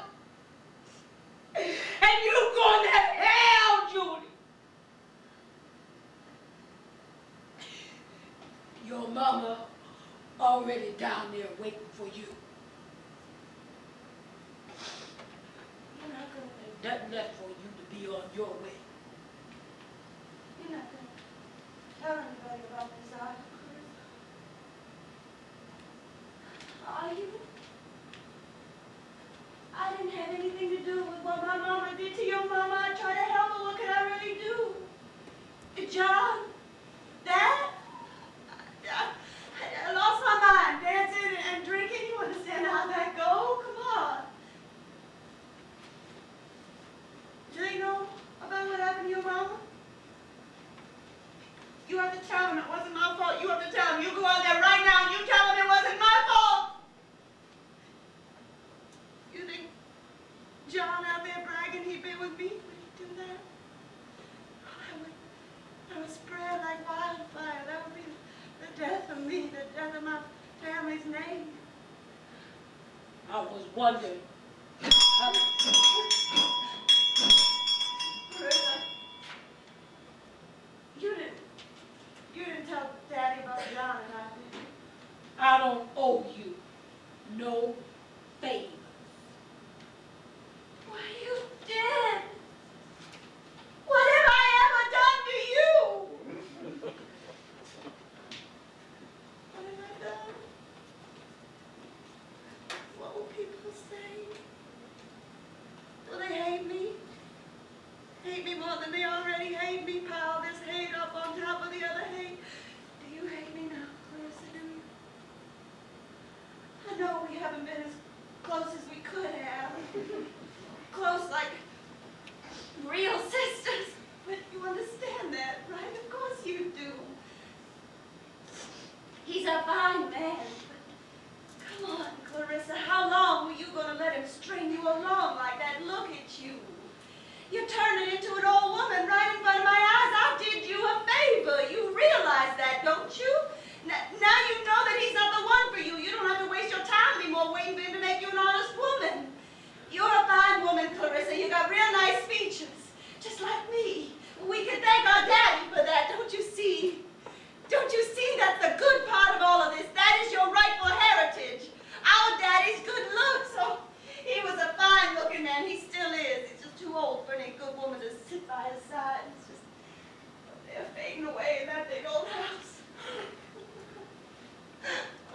And you going to hell, Judy. Your mama already down there waiting for you. You're not going to have nothing left for you to be on your way. You're not going to tell anybody about this, are you, Chris? Are you? I didn't have anything to do with what my mama did to your mama. I tried to help her. What could I really do? John? Dad? I lost my mind dancing and drinking. You understand how that goes? Come on. Do they know about what happened to your mama? You have to tell them it wasn't my fault. You have to tell them. You go out there right now and you tell them it wasn't my fault. You think John out there bragging he'd been with me? Would he do that? That would spread like wildfire. That would be the death of me, the death of my family's name. I was wondering. Marissa, you didn't tell Daddy about John and I, did you? I don't owe you no favor. Why, you did. What have I ever done to you? What have I done? What will people say? Will they hate me? Hate me more than they already hate me? Pile this hate up on top of the other hate? Do you hate me now, Clarissa? Do you? I know we haven't been as close as we could have. Close like real sisters. But you understand that, right? Of course you do. He's a fine man. Come on, Clarissa. How long were you going to let him string you along like that? Look at you. You're turning into an old woman right in front of my eyes. I did you a favor. You realize that, don't you? Now you know that he's not the one for you. You don't have to waste your time anymore waiting for him to make you an honest woman. You're a fine woman, Clarissa. You got real nice features, just like me. We can thank our daddy for that, don't you see? Don't you see that's the good part of all of this? That is your rightful heritage. Our daddy's good looks, so he was a fine-looking man. He still is. He's just too old for any good woman to sit by his side. It's just, they're fading away in that big old house.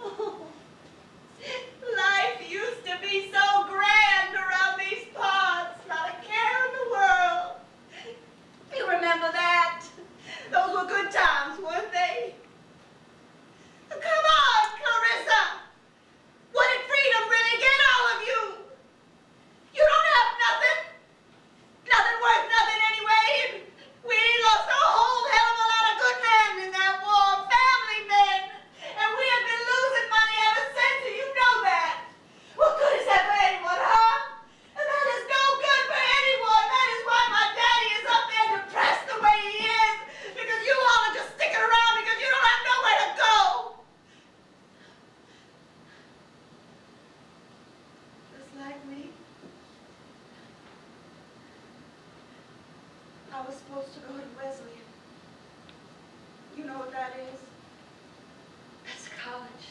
Oh. Life used to be so grand around these parts. Not a care in the world. You remember that? Those were good times, weren't they? Come on, Clarissa. What did freedom really get all of you? You don't have nothing. Nothing worth nothing anyway. We lost a whole hell of a lot of good men in that war. Family men. And we have been losing money ever since. And you know that. What good is that for anyone, huh? And that is no good for anyone. That is why my daddy is up there depressed the way he is. Because you all are just sticking around because you don't have nowhere to go. Just like me. I was supposed to go to Wesleyan. You know what that is? That's college.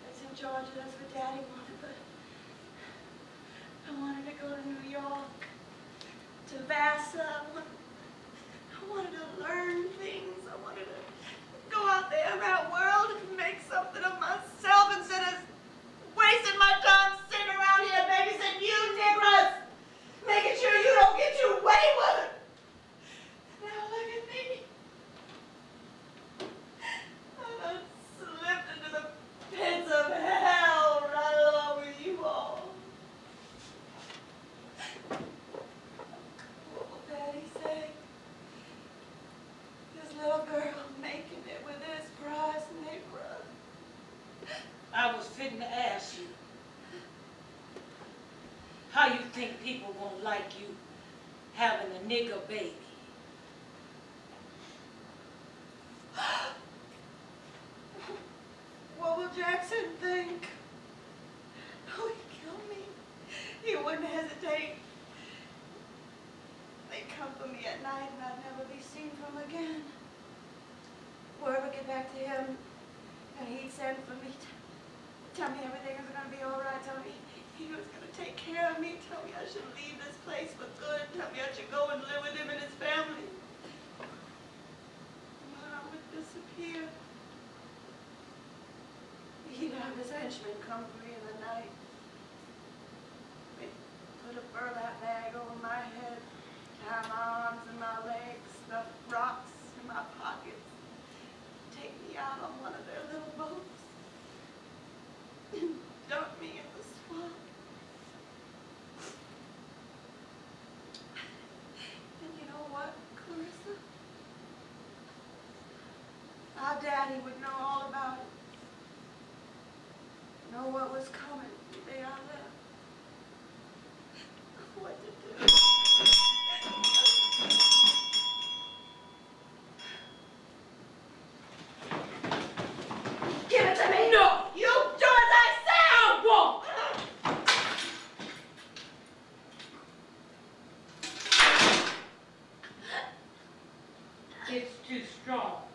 That's in Georgia. That's what Daddy wanted, but I wanted to go to New York, to Vassar. I wanted to learn things. I wanted to go out there in that world and make something of myself instead of wasting my time sitting around here babysitting you niggers, making sure you don't get your wayward. Now look at me. I done slipped into the pits of hell right along with you all. don't like you having a nigger baby. What will Jackson think? Oh, he'd kill me. He wouldn't hesitate. They'd come for me at night and I'd never be seen from again. Word would get back to him and he'd send for me. Tell me everything is going to be all right. Tell me he was going to take care of me. Tell me I should leave this place for good. Tell me I should go and live with him and his family. And then I would disappear. He'd have his henchmen come for me in the night. They'd put a burlap bag over my head, tie my arms and my legs, stuff rocks in my pockets, take me out on one of their little boats, and dump me in the swamp. And you know what, Clarissa? Our daddy would know all about it. Know what was coming the day I left. What to do. Give it to me! No! You do as I say! I won't! It's too strong.